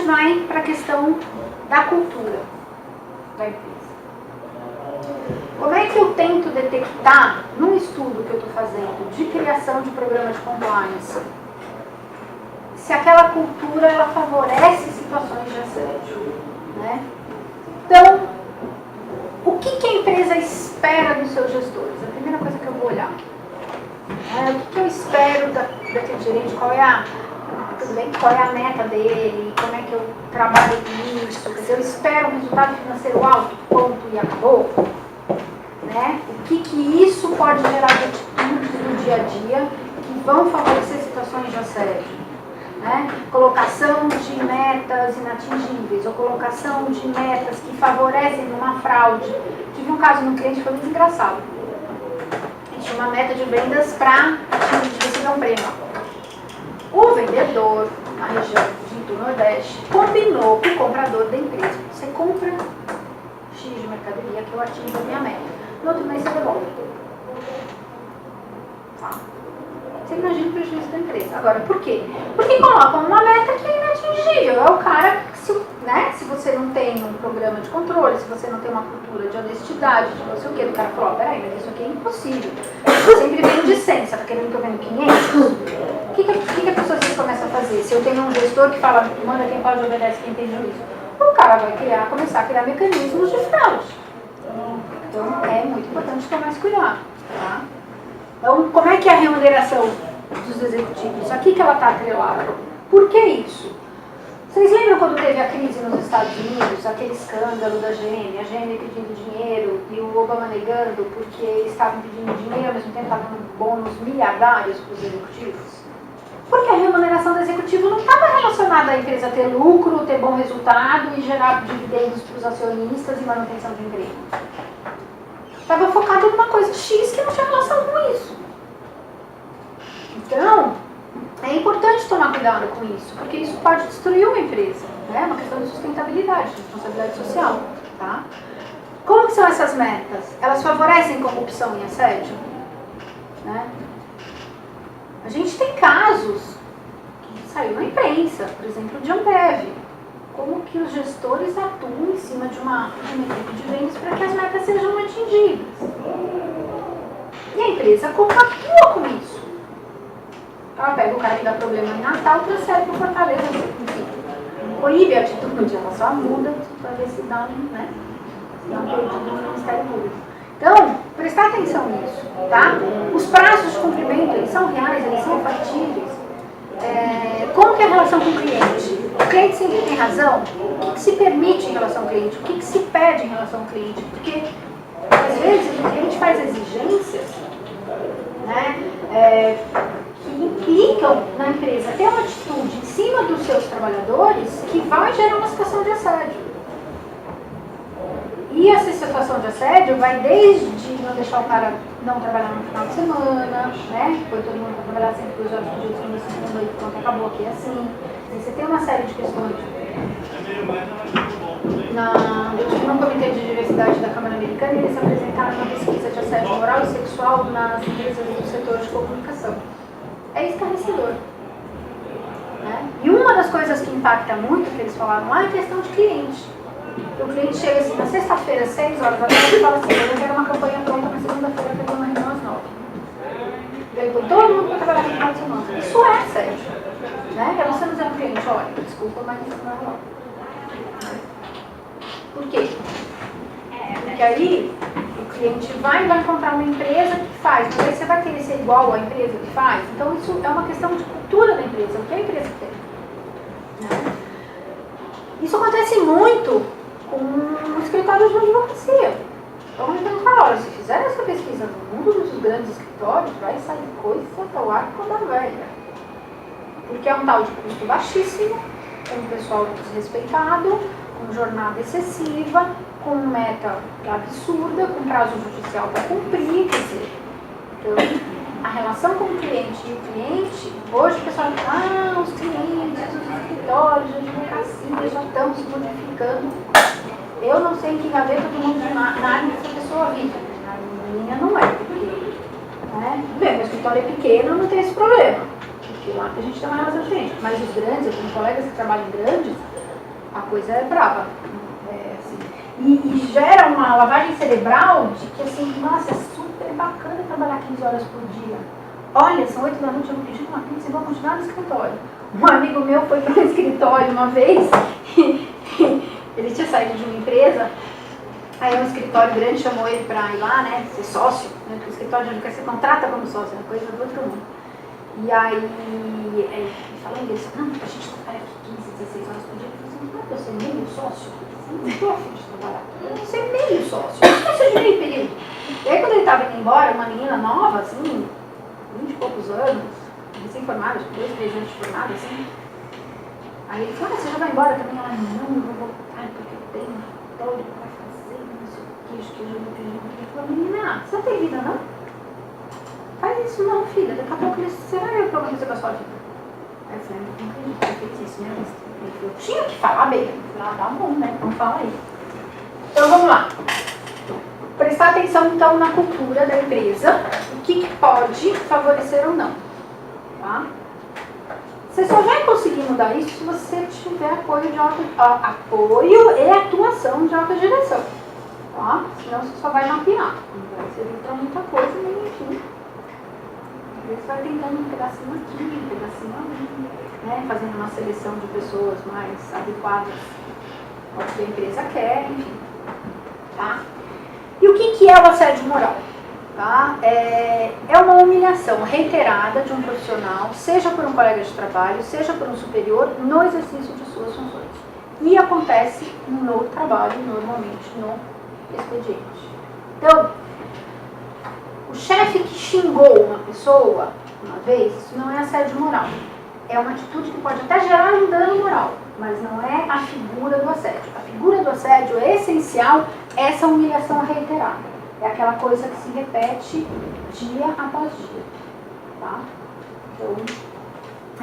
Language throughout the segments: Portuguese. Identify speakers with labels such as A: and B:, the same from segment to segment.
A: vai para a questão da cultura da empresa. Como é que eu tento detectar, num estudo que eu estou fazendo de criação de programa de compliance, se aquela cultura ela favorece situações de assédio, né? Então, o que a empresa espera dos seus gestores? A primeira coisa que eu vou olhar. O que eu espero daquele gerente? Qual é a meta dele? Como é que eu trabalho nisso? Quer dizer, eu espero um resultado financeiro alto, ponto, e acabou. Né? O que isso pode gerar de atitudes no dia a dia que vão favorecer situações de assédio? Né? Colocação de metas inatingíveis, ou colocação de metas que favorecem uma fraude. Tive um caso no cliente que foi muito engraçado. A gente tinha uma meta de vendas para receber um prêmio. O vendedor, na região do Nordeste, combinou com o comprador da empresa: você compra X de mercadoria que eu atingo a minha meta. No outro mês você devolve. Tá. Você imagina o prejuízo da empresa. Agora, por quê? Porque colocam uma meta que é inatingível. É o cara, se você não tem um programa de controle, se você não tem uma cultura de honestidade, de não sei o quê, o cara falou: peraí, mas isso aqui é impossível. Eu sempre venho de 100, você tá querendo que eu venha 500? O que a pessoa começa a fazer? Se eu tenho um gestor que fala, manda quem pode, obedece quem tem juízo, o cara vai começar a criar mecanismos de fraude. Então, é muito importante tomar esse cuidado. Tá? Então, como é que é a remuneração dos executivos? Aqui que ela está atrelada. Por que isso? Vocês lembram quando teve a crise nos Estados Unidos, aquele escândalo da GM, a GM pedindo dinheiro e o Obama negando porque eles estavam pedindo dinheiro, ao mesmo tempo estavam dando bônus miliardários para os executivos? Porque a remuneração do executivo não estava relacionada à empresa ter lucro, ter bom resultado e gerar dividendos para os acionistas e manutenção de emprego. Estava focado numa coisa X que não tinha relação com isso. Então, é importante tomar cuidado com isso, porque isso pode destruir uma empresa. Né? É uma questão de sustentabilidade, de responsabilidade social. Tá? Como que são essas metas? Elas favorecem corrupção e assédio? Né? A gente tem casos que saiu na imprensa, por exemplo, de Ambev. Como que os gestores atuam em cima de uma equipe de vendas para que as metas sejam atingidas. E a empresa compactua com isso. Ela pega o cara que dá problema em Natal, transfere para o Fortaleza, enfim. Coíbe a atitude, ela só muda para ver se dá um pedido no Ministério Público. Então, prestar atenção nisso, tá? Os prazos de cumprimento, eles são reais, eles são factíveis. Como que é a relação com o cliente? O cliente sempre tem razão? O que se permite em relação ao cliente? O que se pede em relação ao cliente? Porque, às vezes, o cliente faz exigências, né, que implicam na empresa ter uma atitude em cima dos seus trabalhadores que vai gerar uma situação de assédio. E essa situação de assédio vai desde não deixar o cara não trabalhar no final de semana, né? Põe todo mundo para trabalhar sempre 2 horas por dia, segunda, segunda, e pronto, acabou aqui assim. Você tem uma série de questões. Eu estive num comitê de diversidade da Câmara Americana e eles apresentaram uma pesquisa de assédio moral e sexual nas empresas do setor de comunicação. É esclarecedor. Né? E uma das coisas que impacta muito, que eles falaram lá, é a questão de cliente. O cliente chega assim, na sexta-feira, às 6 horas da tarde, e fala assim: eu quero uma campanha pronta na segunda-feira, que eu tenho uma reunião às 9. Ele põe todo mundo para trabalhar no final de semana. Isso é sério. Né? É você não dizer ao cliente: olha, desculpa, mas isso não é real. Por quê? Porque aí o cliente vai encontrar uma empresa que faz, mas aí você vai querer ser igual à empresa que faz. Então isso é uma questão de cultura da empresa, o que a empresa tem. Né? Isso acontece muito com escritórios de advocacia. Então a gente vai falar: olha, se fizer essa pesquisa no mundo dos grandes escritórios, vai sair coisa do arco da velha. Porque é um tal de custo baixíssimo, com um pessoal desrespeitado, com jornada excessiva, com meta absurda, com prazo judicial para cumprir, quer dizer. Então, a relação com o cliente e o cliente, hoje o pessoal fala: os clientes dos escritórios de advocacia já estão se modificando. Eu não sei em que gaveta todo mundo na área dessa pessoa vive. Na minha não é, porque, né? Bem, meu escritório é pequeno, não tem esse problema. Porque lá que a gente tem uma relação diferente. Mas os grandes, eu tenho colegas que trabalham em grandes, a coisa é brava. Assim, e gera uma lavagem cerebral de que, assim, nossa, é super bacana trabalhar 15 horas por dia. Olha, são 8 da noite, eu vou pedir uma pizza e vou continuar no escritório. Um amigo meu foi para o escritório uma vez, ele tinha saído de uma empresa, aí um escritório grande chamou ele para ir lá, né, ser sócio, né, porque o escritório de você contrata como sócio, é uma coisa do outro mundo. E aí, ele falou inglês, não, a gente trabalha aqui 15, 16 horas por dia. Eu falei assim, não é para eu ser meio sócio? Não estou a fim de trabalhar. Eu vou ser meio sócio, eu não sou de meio período. E aí quando ele estava indo embora, uma menina nova, assim, 20 e poucos anos, recém-formada, acho que 2, 3 anos de formada, assim. Aí ele falou, você já vai embora também? Ela, não, eu vou voltar, porque eu tenho um relatório para fazer, não sei o que, acho que eu já vou pedir. Ele falou, menina, você não tem vida, não? Faz isso não, filha, daqui a pouco você vai ver o problema com a sua vida. Aí eu falei, não acredito, eu fiz isso mesmo. Ele falou, eu tinha que falar bem. Eu falei, tá bom, né, então fala aí. Então vamos lá. Prestar atenção então na cultura da empresa, o que pode favorecer ou não. Tá? Você só vai conseguir mudar isso se você tiver apoio e atuação de alta direção. Tá? Senão você só vai mapear. Não vai servir para muita coisa, nem enfim. Você vai tentando um pedacinho aqui, um pedacinho ali, né? Fazendo uma seleção de pessoas mais adequadas ao que a empresa quer, enfim. Tá? E o que é o assédio moral? Tá? É uma humilhação reiterada de um profissional, seja por um colega de trabalho, seja por um superior, no exercício de suas funções. E acontece no trabalho, normalmente no expediente. Então, o chefe que xingou uma pessoa uma vez, isso não é assédio moral. É uma atitude que pode até gerar um dano moral, mas não é a figura do assédio. A figura do assédio é essencial essa humilhação reiterada. É aquela coisa que se repete dia após dia. Tá? Então,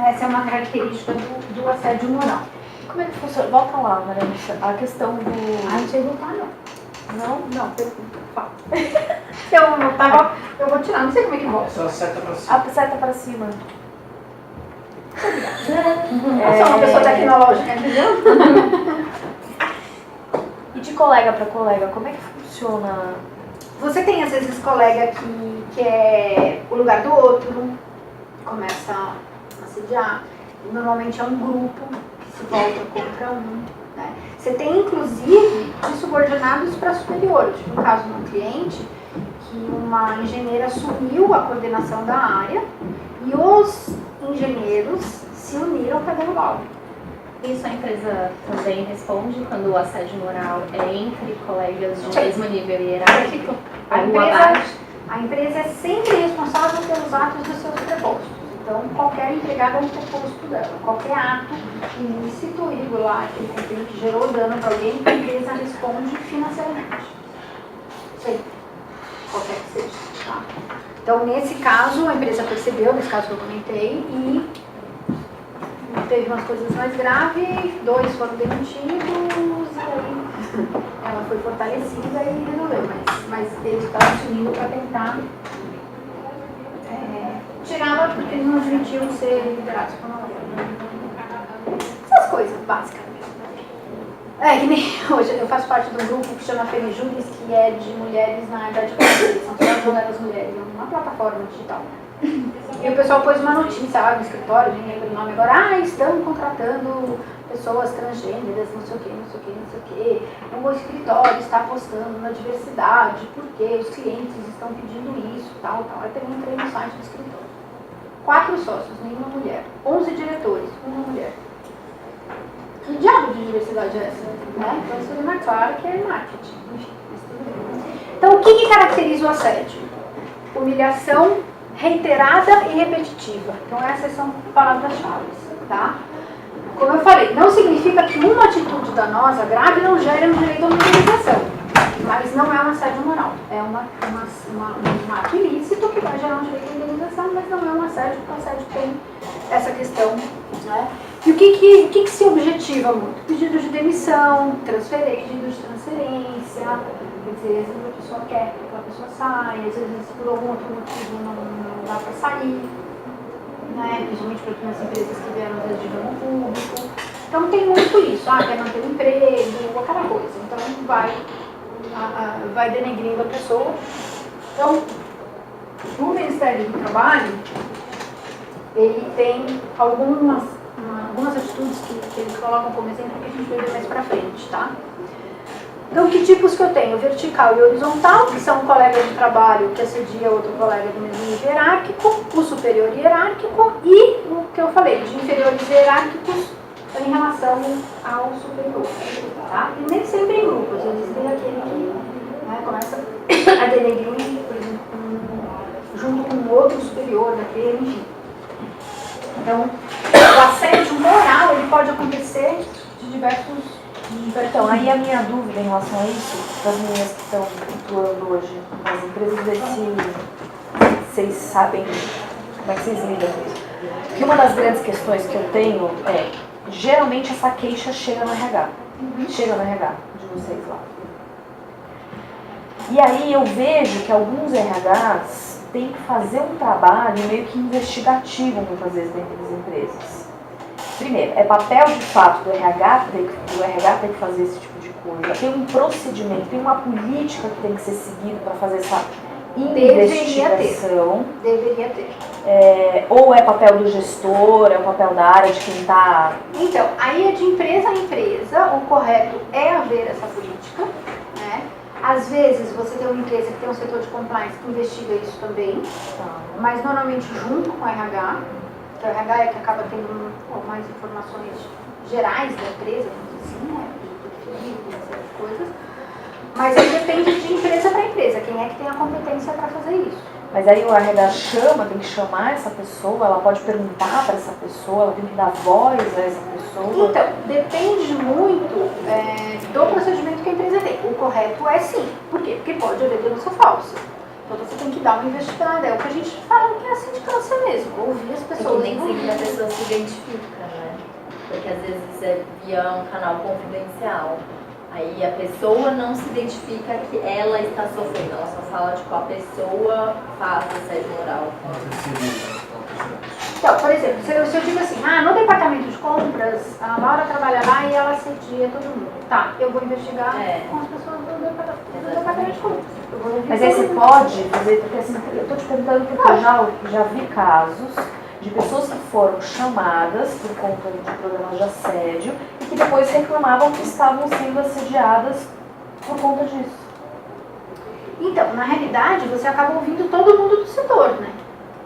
A: essa é uma característica do assédio moral.
B: Como é que funciona? Volta lá, Maria, a questão do...
A: Ah, não sei voltar, não.
B: Não?
A: Não, pergunta, fala. Eu vou tirar, não sei como é que volta.
C: Só seta pra cima.
B: A seta para cima.
A: Eu sou uma pessoa tecnológica, entendeu?
B: E de colega para colega, como é que funciona?
A: Você tem, às vezes, colega que é o lugar do outro, começa a assediar. Normalmente é um grupo que se volta contra um. Né? Você tem, inclusive, de subordinados para superiores. Tive um caso de um cliente que uma engenheira assumiu a coordenação da área e os engenheiros se uniram para derrubá-lo.
D: Isso a empresa também responde quando o assédio moral é entre colegas de um mesmo nível hierárquico?
A: A empresa é sempre responsável pelos atos dos seus prepostos. Então, qualquer empregado é um preposto dela. Qualquer ato ilícito, irregular, que gerou dano para alguém, a empresa responde financeiramente. Sempre. Qualquer que seja. Tá? Então, nesse caso, a empresa percebeu, nesse caso que eu comentei, e teve umas coisas mais graves, 2 foram demitidos, e aí ela foi fortalecida e resolveu. Mas eles estavam se unindo para tentar tirá-la, porque eles não admitiam ser liderados por uma mulher. Essas coisas básicas. Que nem hoje eu faço parte de um grupo que chama Femijuris, que é de mulheres na idade francesa, são todas mulheres mulheres, uma plataforma digital. E o pessoal pôs uma notícia lá no escritório, nem lembro o nome agora, estão contratando pessoas transgêneras, não sei o que, não sei o que, não sei o que. O escritório está apostando na diversidade, porque os clientes estão pedindo isso, tal, tal. Aí também entrei no site do escritório. 4 sócios, nenhuma mulher. 11 diretores, uma mulher. Que diabo de diversidade é essa? Né? Então isso é mais claro que é marketing. Enfim, mas tudo bem. Então o que caracteriza o assédio? Humilhação reiterada e repetitiva. Então essas são palavras-chave, tá? Como eu falei, não significa que uma atitude danosa, grave, não gere um direito à indenização. Mas não é um assédio moral. É um ato ilícito que vai gerar um direito à indenização, mas não é um assédio, porque o assédio tem essa questão, né? E o que se objetiva muito? Pedido de demissão, pedido de transferência, quer dizer, às vezes a pessoa quer que aquela pessoa saia, às vezes por algum outro motivo não dá para sair, né? Principalmente para as empresas que vieram às vezes de ramo público. Então tem muito isso, quer manter o emprego, aquela coisa. Então vai denegrindo a pessoa. Então, o Ministério do Trabalho, ele tem algumas atitudes que eles colocam como exemplo que a gente vai ver mais pra frente, tá? Então, que tipos que eu tenho? Vertical e horizontal, que são um colega de trabalho que assedia outro colega do mesmo nível hierárquico, o superior hierárquico e o que eu falei, de inferiores hierárquicos em relação ao superior, tá? E nem sempre em grupo, às vezes tem aquele que começa a denegrir, por exemplo, junto com um outro superior daquele, enfim. Então, o assédio moral, ele pode acontecer de diversos...
B: Então, aí a minha dúvida em relação a isso, das meninas que estão atuando hoje nas empresas, ver se vocês sabem como é que vocês lidam com isso. Porque uma das grandes questões que eu tenho é, geralmente essa queixa chega no RH. Chega no RH de vocês lá. E aí eu vejo que alguns RHs têm que fazer um trabalho meio que investigativo, muitas vezes, dentro das empresas. Primeiro, é papel de fato do RH ter que fazer esse tipo de coisa. Tem um procedimento, tem uma política que tem que ser seguida para fazer essa investigação.
A: Deveria ter.
B: Ou é papel do gestor, é o papel da área de quem está...
A: Então, aí é de empresa a empresa, o correto é haver essa política, né? Às vezes você tem uma empresa que tem um setor de compliance que investiga isso também, mas normalmente junto com o RH, que o RH é que acaba tendo mais informações gerais da empresa, assim, né? De uma série de coisas. Mas aí depende de empresa para empresa, quem é que tem a competência para fazer isso.
B: Mas aí o RH tem que chamar essa pessoa, ela pode perguntar para essa pessoa, ela tem que dar voz a essa pessoa.
A: Então, depende muito do procedimento que a empresa tem. O correto é sim. Por quê? Porque pode haver denúncia falsa. Então você tem que dar uma investigada. É o que a gente fala que é a sindicância mesmo. Ouvir as pessoas.
C: Nem sempre a pessoa se identifica, né? Porque às vezes é via um canal confidencial. Aí a pessoa não se identifica que ela está sofrendo, ela só fala de qual pessoa faz assédio moral.
A: Então, por exemplo, se eu digo assim, no departamento de compras, a Laura trabalha lá e ela assedia todo mundo. Tá, eu vou investigar com as pessoas do departamento de compras.
B: Mas aí você pode fazer, porque assim, eu estou te perguntando porque eu já vi casos de pessoas que foram chamadas por conta de programas de assédio e que depois reclamavam que estavam sendo assediadas por conta disso.
A: Então, na realidade, você acaba ouvindo todo mundo do setor, né?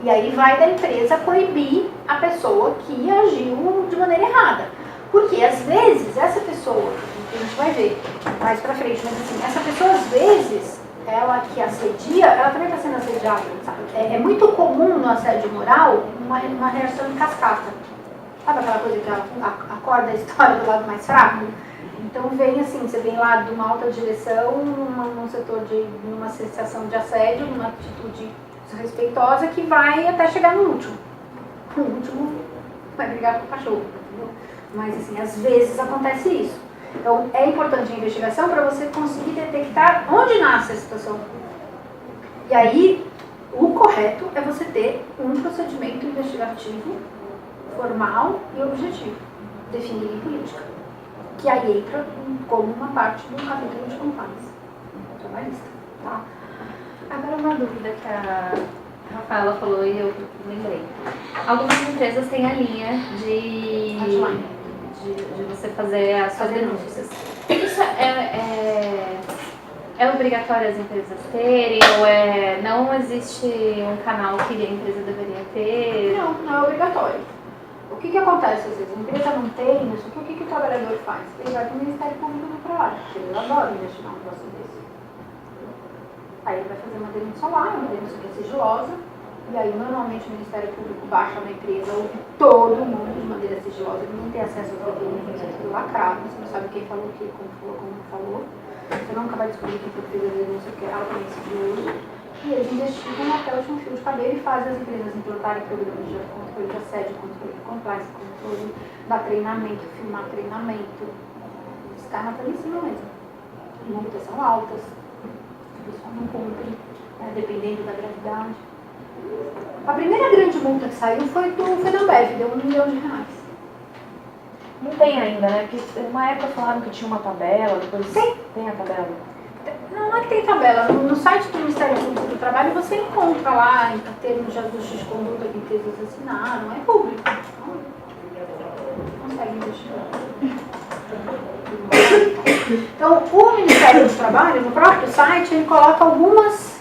A: E aí vai da empresa coibir a pessoa que agiu de maneira errada. Porque, às vezes, essa pessoa, que a gente vai ver mais pra frente, mas assim, essa pessoa, às vezes, ela que assedia, ela também está sendo assediada, sabe? É muito comum no assédio moral uma reação em cascata. Sabe aquela coisa que acorda a história do lado mais fraco? Então vem assim, você vem lá de uma alta direção, num setor numa sensação de assédio, numa atitude desrespeitosa que vai até chegar no último. O último vai brigar com o cachorro, entendeu? Mas assim, às vezes acontece isso. Então é importante a investigação para você conseguir detectar onde nasce a situação. E aí, o correto é você ter um procedimento investigativo formal e objetivo, definido em política, que aí entra como uma parte do capítulo de compliance trabalhista, tá?
D: Agora uma dúvida que a Rafaela falou e eu lembrei. Algumas empresas têm a linha de você fazer as suas denúncias. Isso é obrigatório as empresas terem ou não existe um canal que a empresa deveria ter?
A: Não é obrigatório. O que acontece às vezes? A empresa não tem isso, o que o trabalhador faz? Ele vai para o Ministério Público do Trabalho, porque ele adora investigar um negócio desse. Aí ele vai fazer uma denúncia lá, uma denúncia que é sigilosa, e aí normalmente o Ministério Público baixa uma empresa, ouve todo mundo de maneira sigilosa, ninguém tem acesso aos documentos, é tudo lacrado, você não sabe quem falou o que, como não falou. Você nunca vai descobrir quem fez a denúncia, porque é altamente sigiloso. E eles investigam até o último fio de cabelo e fazem as empresas implantarem programas de controle de assédio, controle de compliance, controle, dar treinamento, filmar treinamento. Os caras estão em cima mesmo. Multas são altas, o pessoal não cumpre, dependendo da gravidade. A primeira grande multa que saiu foi da Ambev, deu R$1 milhão.
B: Não tem ainda, né? Porque uma época falaram que tinha uma tabela, depois tem a tabela.
A: Não é que tem tabela. No site do Ministério Público do Trabalho você encontra lá em termos de ajustes de conduta que empresas assinaram, é público. Consegue investigar. Então, o Ministério do Trabalho, no próprio site, ele coloca algumas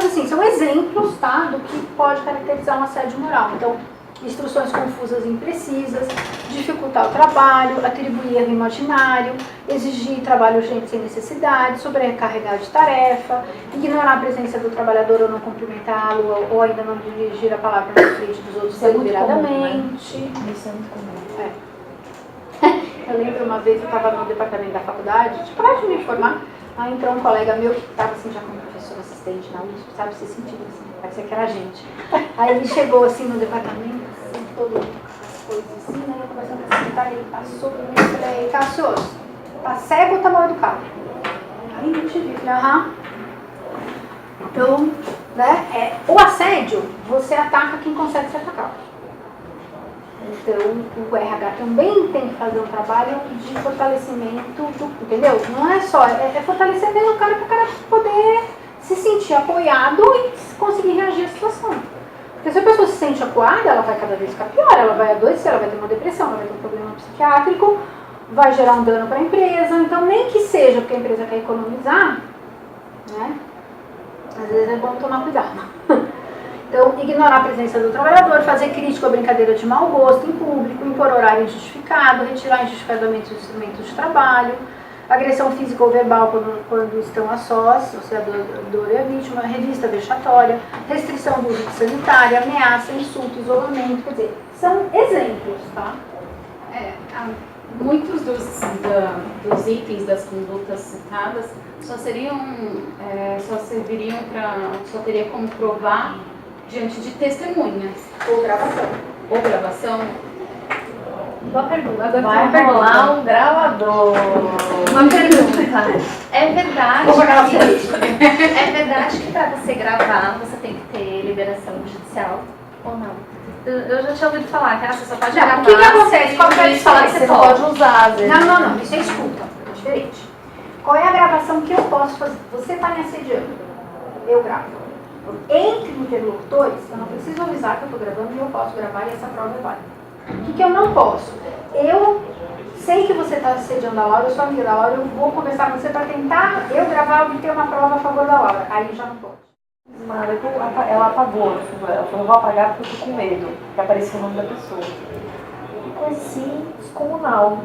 A: assim, são exemplos, tá, do que pode caracterizar um assédio moral. Então, instruções confusas e imprecisas, dificultar o trabalho, atribuir erro imaginário, exigir trabalho urgente sem necessidade, sobrecarregar de tarefa, ignorar a presença do trabalhador ou não cumprimentá-lo, ou ainda não dirigir a palavra na frente dos outros deliberadamente.
B: Isso é muito comum.
A: Eu lembro uma vez eu estava no departamento da faculdade, tipo, antes de me formar, aí entrou um colega meu que estava assim já como professor assistente na USP, sabe, se sentindo assim, parecia que era a gente. Aí ele chegou assim no departamento, assim, todo as coisas assim, né, eu conversando com a secretária, ele passou por mim e falei, Cássio, tá cego ou tá mal educado? Aí eu te vi, falei, aham. Então, né, o assédio, você ataca quem consegue se atacar. Então, o RH também tem que fazer um trabalho de fortalecimento, entendeu? Não é só, é fortalecer mesmo o cara para o cara poder se sentir apoiado e conseguir reagir à situação. Porque se a pessoa se sente apoiada, ela vai cada vez ficar pior, ela vai adoecer, ela vai ter uma depressão, ela vai ter um problema psiquiátrico, vai gerar um dano para a empresa. Então, nem que seja porque a empresa quer economizar, né? Às vezes é bom tomar cuidado. Então, ignorar a presença do trabalhador, fazer crítica ou brincadeira de mau gosto em público, impor horário injustificado, retirar injustificadamente os instrumentos de trabalho, agressão física ou verbal quando estão a sós, ou seja, a dor e a vítima, revista vexatória, restrição do uso de sanitária, ameaça, insulto, isolamento, quer dizer, são exemplos, tá?
E: Muitos dos itens das condutas citadas só serviriam só teria como provar diante de testemunhas.
A: Ou gravação.
E: Ou gravação.
D: Boa pergunta. Agora
B: Vai
D: tem uma
B: rolar
D: pergunta.
B: um gravador.
D: Uma pergunta. É verdade que para você gravar você tem que ter liberação judicial ou não? Eu já tinha ouvido falar que você só pode
A: Não,
D: gravar.
A: o que acontece? Qual que é a diferença?
B: Você pode usar, às vezes.
A: Não, isso é escuta, é diferente. Qual é a gravação que eu posso fazer? Você está me assediando, eu gravo. Entre interlocutores, eu não preciso avisar que eu estou gravando e eu posso gravar e essa prova é válida. O que eu não posso? Eu sei que você está assediando a Laura, eu sou amiga da Laura, eu vou conversar com você para tentar eu gravar e ter uma prova a favor da Laura. Aí já não pode.
B: Mara, ela apagou, ela falou, vou apagar porque eu tô com medo, que apareceu o nome da pessoa. Coisa assim, descomunal.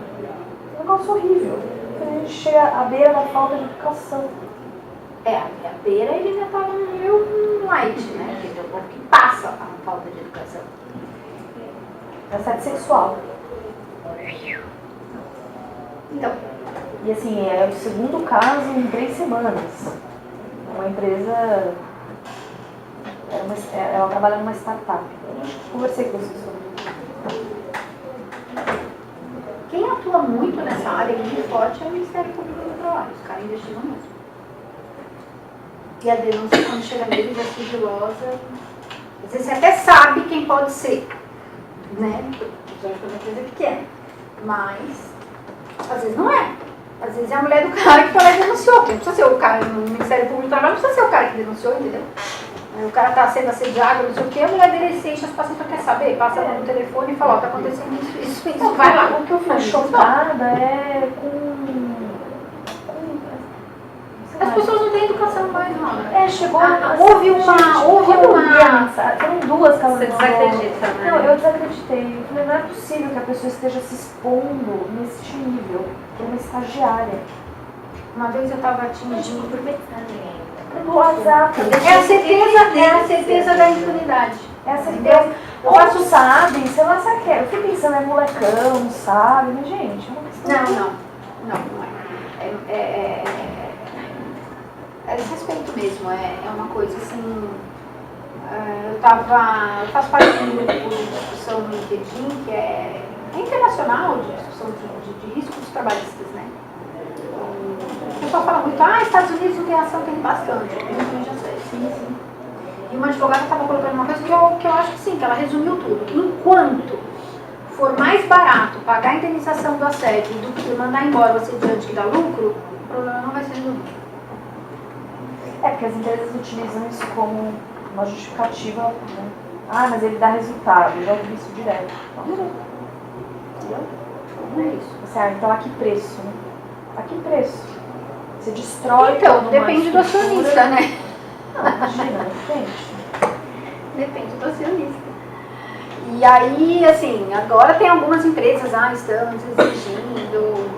B: Um negócio horrível. A gente chega à beira da falta de educação.
A: A beira ele já estava meio light, né? Que é o povo que passa a falta de educação.
B: Assédio sexual.
A: Então,
B: E assim, é o segundo caso em 3 semanas. Uma empresa, ela trabalha numa startup. Eu conversei com você sobre isso.
A: quem atua muito nessa área e muito forte é o Ministério Público do Trabalho. Os caras investigam mesmo. E a denúncia, quando chega neles, é sigilosa. Às vezes você até sabe quem pode ser, né? Já foi uma empresa pequena. Mas, às vezes não é. Às vezes é a mulher do cara que foi lá e denunciou. Porque não precisa ser o cara no Ministério Público do Trabalho, não precisa ser o cara que denunciou, entendeu? O cara tá sendo assediado, não sei o quê, a mulher dele se enche as pacientes, quer saber, passa no telefone e fala, ó, tá acontecendo isso, vai lá.
B: O que eu fico chocada é com
A: As pessoas não têm educação mais, não.
B: Chegou.
A: Houve uma.
B: Foram 2 casas.
D: Você desacredita, né?
B: Não, eu desacreditei. Eu falei, não é possível que a pessoa esteja se expondo nesse nível para uma estagiária.
A: Uma vez eu estava atingindo por
B: No WhatsApp.
A: É a certeza da impunidade.
B: É a certeza. Eu faço, sabe? Sei lá, sabe o que é? Eu fiquei pensando, é molecão, sabe? Mas, gente, é uma questão.
A: Não é. É desrespeito mesmo, é uma coisa assim. Eu faço parte de um grupo de discussão no LinkedIn que é internacional, de discussão de riscos trabalhistas, né? O pessoal fala muito, Estados Unidos não tem ação, tem bastante. Eu já sei, sim. E uma advogada estava colocando uma coisa que eu acho que sim, que ela resumiu tudo. Enquanto for mais barato pagar a indenização do assédio do que mandar embora você diante que dá lucro, o problema não vai ser resolvido.
B: É porque as empresas utilizam isso como uma justificativa, né? Ah, mas ele dá resultado, eu já ouvi isso direto. Entendeu?
A: Não é isso.
B: Então a que preço, né? A que preço? Você destrói
A: Então,
B: toda uma
A: depende do
B: estrutura.
A: acionista, né?
B: Não, imagina, depende.
A: Depende do acionista. E aí, assim, agora tem algumas empresas, estamos exigindo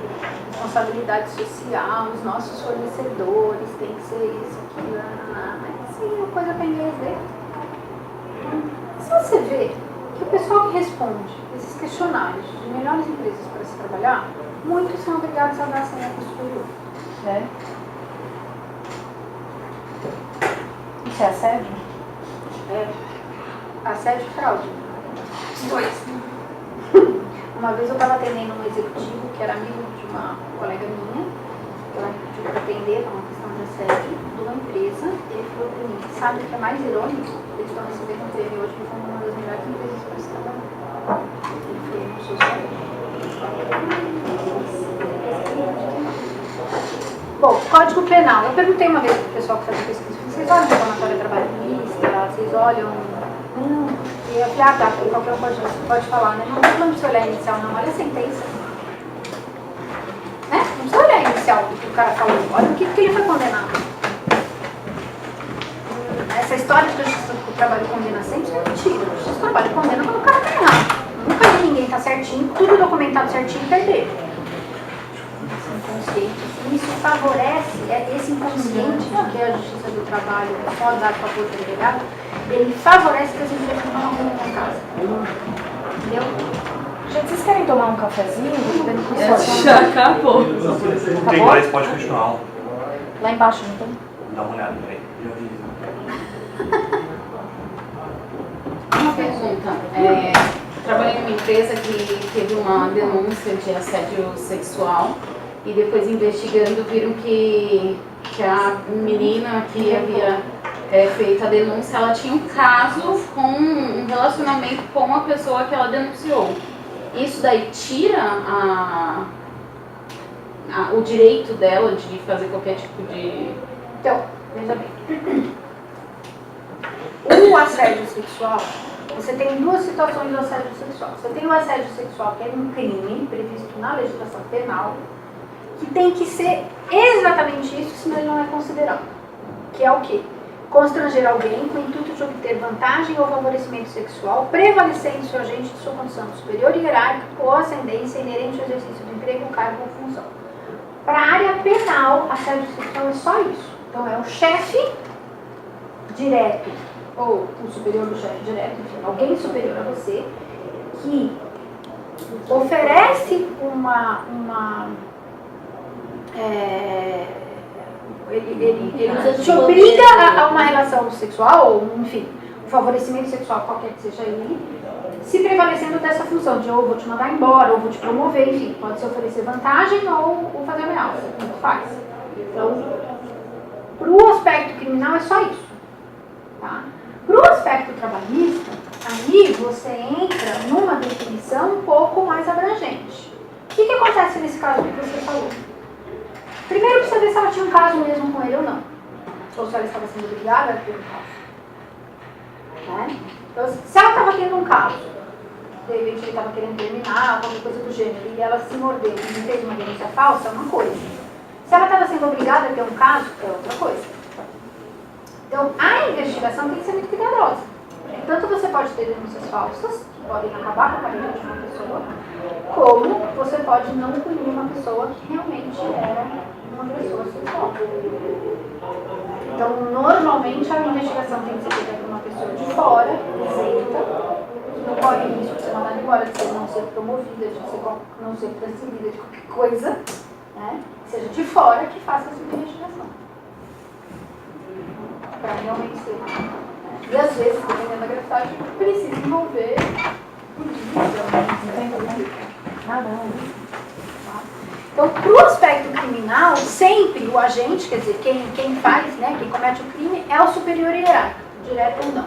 A: responsabilidade social, os nossos fornecedores, tem que ser isso, aquilo, mas assim, a coisa tem inglês dentro. Se você vê que o pessoal que responde esses questionários de melhores empresas para se trabalhar, muitos são obrigados a dar senha para o superior.
B: É. Isso é assédio?
A: É. Assédio e fraude. Dois. Uma vez eu estava atendendo um executivo que era amigo de uma colega minha, que ela me pediu para atender para uma questão de assédio de uma empresa. Ele falou para mim, sabe o que é mais irônico? Eles estão recebendo um prêmio hoje como uma das melhores empresas para se trabalhar. Ele falou, não sou só eu. Bom, Código Penal. Eu perguntei uma vez para o pessoal que fazia pesquisa, vocês olham o reclamatório trabalhista, vocês olham... E a piada, porque qualquer um pode falar, né? Não precisa você olhar a inicial, não, olha a sentença. Né? Não precisa olhar a inicial do que o cara falou, olha o que ele foi condenado. Essa história de que o trabalho condena sempre, isso é mentira. O justiça do trabalho condena quando o cara tá errado. Nunca vi ninguém tá certinho, tudo documentado certinho e perder. Isso favorece, esse inconsciente de que a justiça do trabalho é só dar favor do empregado, ele favorece que as empresas não arrumem em casa. Entendeu?
B: Gente, vocês querem tomar um cafezinho?
E: Já acabou.
F: Não tem mais, pode continuar a aula.
B: Lá embaixo, não tem?
F: Dá uma olhada, peraí.
E: Uma pergunta. Trabalhei em uma empresa que teve uma denúncia de assédio sexual e depois investigando viram que a menina que havia feito a denúncia, ela tinha um caso com um relacionamento com a pessoa que ela denunciou. Isso daí tira o direito dela de fazer qualquer tipo de...
A: Então, veja bem. O assédio sexual, você tem duas situações do assédio sexual. Você tem o assédio sexual, que é um crime previsto na legislação penal, que tem que ser exatamente isso, senão ele não é considerado. Que é o quê? Constranger alguém com o intuito de obter vantagem ou favorecimento sexual, prevalecendo seu agente de sua condição superior e hierárquica ou ascendência inerente ao exercício do emprego, cargo ou função. Para a área penal, assédio sexual é só isso. Então é o chefe direto, ou o superior do chefe direto, enfim, alguém superior a você, que oferece ele te obriga a uma relação sexual, ou enfim, um favorecimento sexual, qualquer que seja ele, se prevalecendo dessa função de ou vou te mandar embora, ou vou te promover, enfim, pode se oferecer vantagem ou fazer ameaça, tanto faz. Então, para o aspecto criminal é só isso. Tá? Para o aspecto trabalhista, aí você entra numa definição um pouco mais abrangente. O que acontece nesse caso que você falou? Primeiro precisa ver se ela tinha um caso mesmo com ele ou não. Ou se ela estava sendo obrigada a ter um caso. Né? Então, se ela estava tendo um caso, de repente ele estava querendo terminar, qualquer coisa do gênero, e ela se mordeu e fez uma denúncia falsa, é uma coisa. Se ela estava sendo obrigada a ter um caso, é outra coisa. Então, a investigação tem que ser muito cuidadosa. Tanto você pode ter denúncias falsas, que podem acabar com a carreira de uma pessoa, como você pode não punir uma pessoa que realmente era uma pessoa sexual. Então, normalmente, a investigação tem que ser feita por uma pessoa de fora, isenta, que não corre risco de ser mandada embora, de não ser promovida, de não ser transferida de qualquer coisa, né? Seja de fora que faça essa investigação. Para realmente ser. E às vezes, dependendo da gravidade, precisa envolver polícia. Então, para o aspecto criminal, sempre o agente, quer dizer, quem faz, né, quem comete o crime, é o superior hierárquico, direto ou não.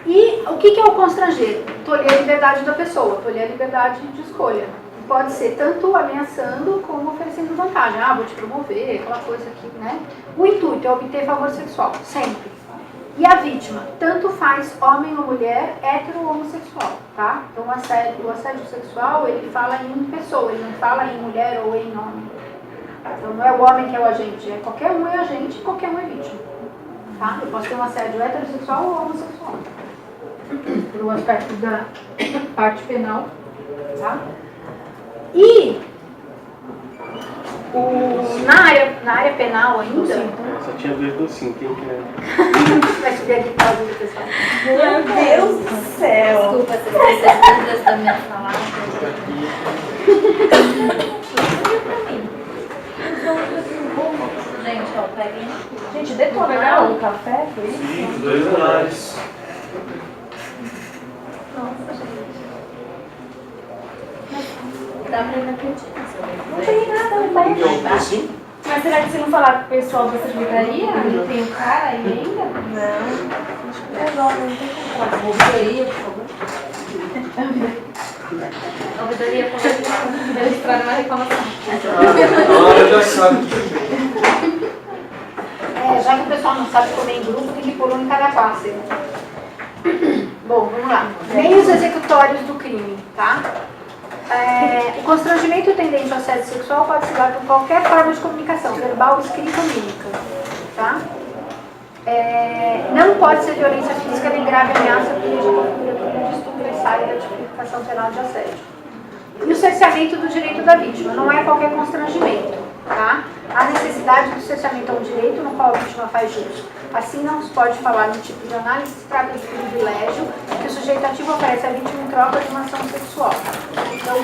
A: E o que é o constranger? Tolher a liberdade da pessoa, tolher a liberdade de escolha. Pode ser tanto ameaçando como oferecendo vantagem. Ah, vou te promover, aquela coisa aqui, né? O intuito é obter favor sexual, sempre. E a vítima, tanto faz homem ou mulher, hétero ou homossexual, tá? Então o assédio sexual, ele fala em pessoa, ele não fala em mulher ou em homem. Então não é o homem que é o agente, é qualquer um é agente e qualquer um é vítima. Tá? Eu posso ter um assédio heterossexual ou homossexual. Pelo aspecto da parte penal, tá? E na área penal ainda...
G: Só tinha dois docinhos, quem quer?
A: Vai subir aqui para o pessoal.
B: Meu Deus do céu!
C: Desculpa, se vocês dúvidas da minha palavra. Gente, ó, peguem.
B: Gente, detonaram o café, foi isso?
F: Sim, 2 andares.
C: Nossa, gente. Dá pra ir na cantina, se eu
B: Não tem nada, não
G: Quem quer
B: tem.
G: um docinho?
B: Mas será que se não falar com o pessoal da secretaria, não tem o cara aí ainda? Não. Acho que é jovem, não tem como falar. Ouvidoria, por favor.
D: A ouvidoria falou que registraram uma reclamação.
G: Agora já sabe.
A: Já que o pessoal não sabe comer em grupo, tem que pôr um em cada classe. Bom, vamos lá. Meios executórios do crime, tá? O constrangimento tendente ao assédio sexual pode se dar por qualquer forma de comunicação, verbal, escrita ou mímica, tá? Não pode ser violência física nem grave ameaça que seja configura de estupro e saia da tipificação penal de assédio. E o cerceamento do direito da vítima, não é qualquer constrangimento, tá? Há necessidade do cerceamento a um direito no qual a vítima faz jus. Assim, não se pode falar no tipo de análise, se trata de privilégio que o sujeito ativo oferece à vítima em troca de uma ação sexual. Então,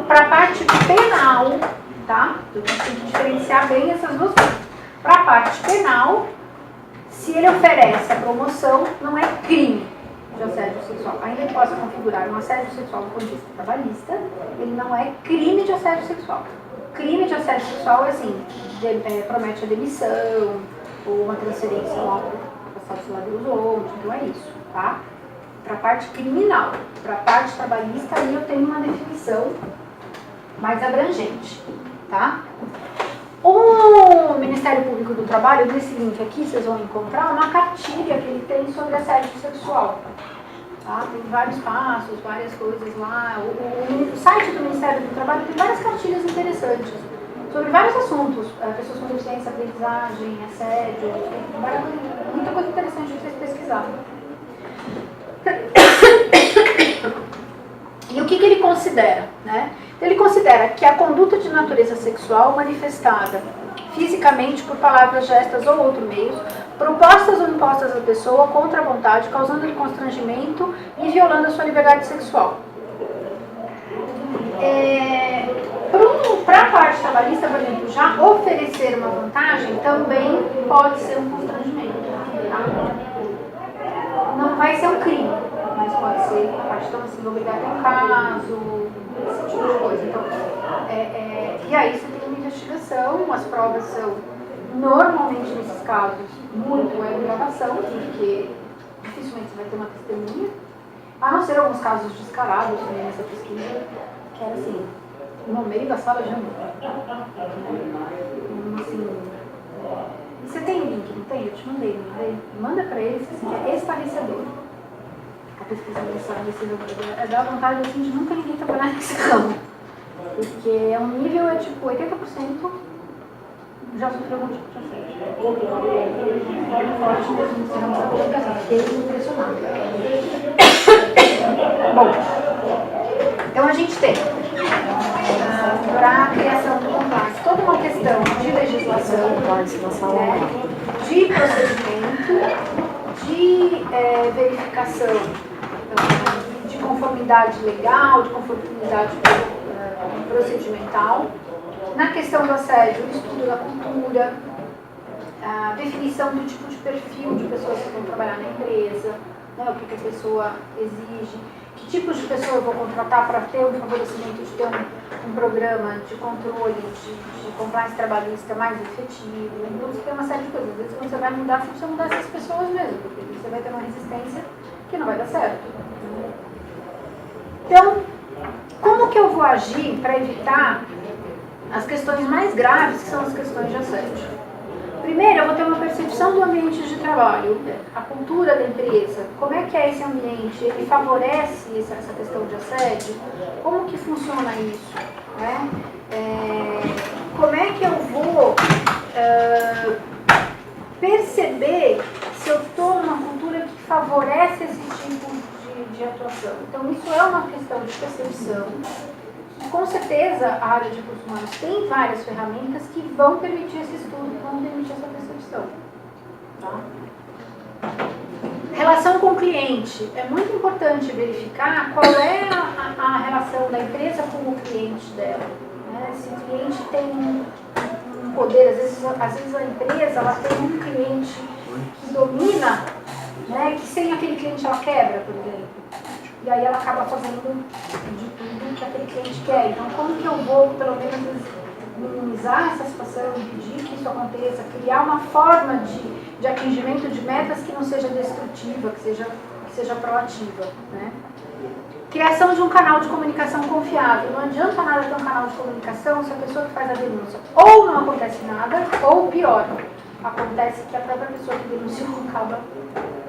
A: para a parte penal, tá? Eu tenho que diferenciar bem essas duas coisas. Para a parte penal, se ele oferece a promoção, não é crime de assédio sexual. Ainda que possa configurar um assédio sexual do ponto de vista trabalhista, ele não é crime de assédio sexual. Crime de assédio sexual é assim, promete a demissão, ou uma transferência lá para passar, sei lá, Deus onde, então é isso, tá? Para a parte criminal. Para a parte trabalhista, aí eu tenho uma definição mais abrangente, tá? O Ministério Público do Trabalho, nesse link aqui, vocês vão encontrar uma cartilha que ele tem sobre assédio sexual. Tá? Tem vários passos, várias coisas lá. O site do Ministério do Trabalho tem várias cartilhas interessantes sobre vários assuntos. Pessoas com deficiência, aprendizagem, assédio, tem muita coisa interessante de vocês pesquisarem. E o que ele considera? Né? Ele considera que a conduta de natureza sexual manifestada fisicamente por palavras, gestos ou outros meios, propostas ou impostas à pessoa contra a vontade, causando-lhe constrangimento e violando a sua liberdade sexual. Para a parte trabalhista, por exemplo, já oferecer uma vantagem também pode ser um constrangimento. Tá? Não vai ser um crime, mas pode ser a parte então, assim, obrigar a ter um caso, esse tipo de coisa. Então, e aí você tem uma investigação, as provas são, normalmente nesses casos, muito gravação, porque dificilmente você vai ter uma testemunha, a não ser alguns casos descarados nessa pesquisa, que era assim, no meio da sala de aula. Assim, você tem o link, não tem? Eu te mandei, não mandei? Manda pra eles, assim, é esclarecedor. A pesquisa desse dá vontade assim, de nunca ninguém trabalhar nesse ramo. Porque é um nível, tipo, 80% já sofreu algum tipo de assédio. É forte mesmo nesse ramo da comunicação, fiquei impressionada. Bom, então a gente tem, para a criação do compliance, toda uma questão de legislação, né, de procedimento, de verificação de conformidade legal, de conformidade procedimental, na questão do assédio, o estudo da cultura, a definição do tipo de perfil de pessoas que vão trabalhar na empresa, né, o que a pessoa exige, que tipos de pessoa eu vou contratar para ter um favorecimento de ter um programa de controle de compliance trabalhista mais efetivo. Então você tem uma série de coisas. Às vezes quando você vai mudar, você precisa mudar essas pessoas mesmo, porque você vai ter uma resistência que não vai dar certo. Então, como que eu vou agir para evitar as questões mais graves, que são as questões de assédio? Primeiro, eu vou ter uma percepção do ambiente de trabalho, a cultura da empresa, como é que é esse ambiente, ele favorece essa questão de assédio, como que funciona isso, né? Como é que eu vou perceber se eu estou numa cultura que favorece esse tipo de atuação. Então, isso é uma questão de percepção. Com certeza, a área de recursos humanos tem várias ferramentas que vão permitir esse estudo, que vão permitir essa percepção. Tá? Relação com o cliente. É muito importante verificar qual é a relação da empresa com o cliente dela. Né? Se o cliente tem um poder, às vezes a empresa ela tem um cliente que domina, né, que sem aquele cliente ela quebra, por exemplo. E aí ela acaba fazendo de tudo que aquele cliente quer. Então, como que eu vou, pelo menos, minimizar essa situação, impedir que isso aconteça, criar uma forma de atingimento de metas que não seja destrutiva, que seja proativa, né? Criação de um canal de comunicação confiável. Não adianta nada ter um canal de comunicação se a pessoa que faz a denúncia ou não acontece nada, ou pior, acontece que a própria pessoa que denunciou acaba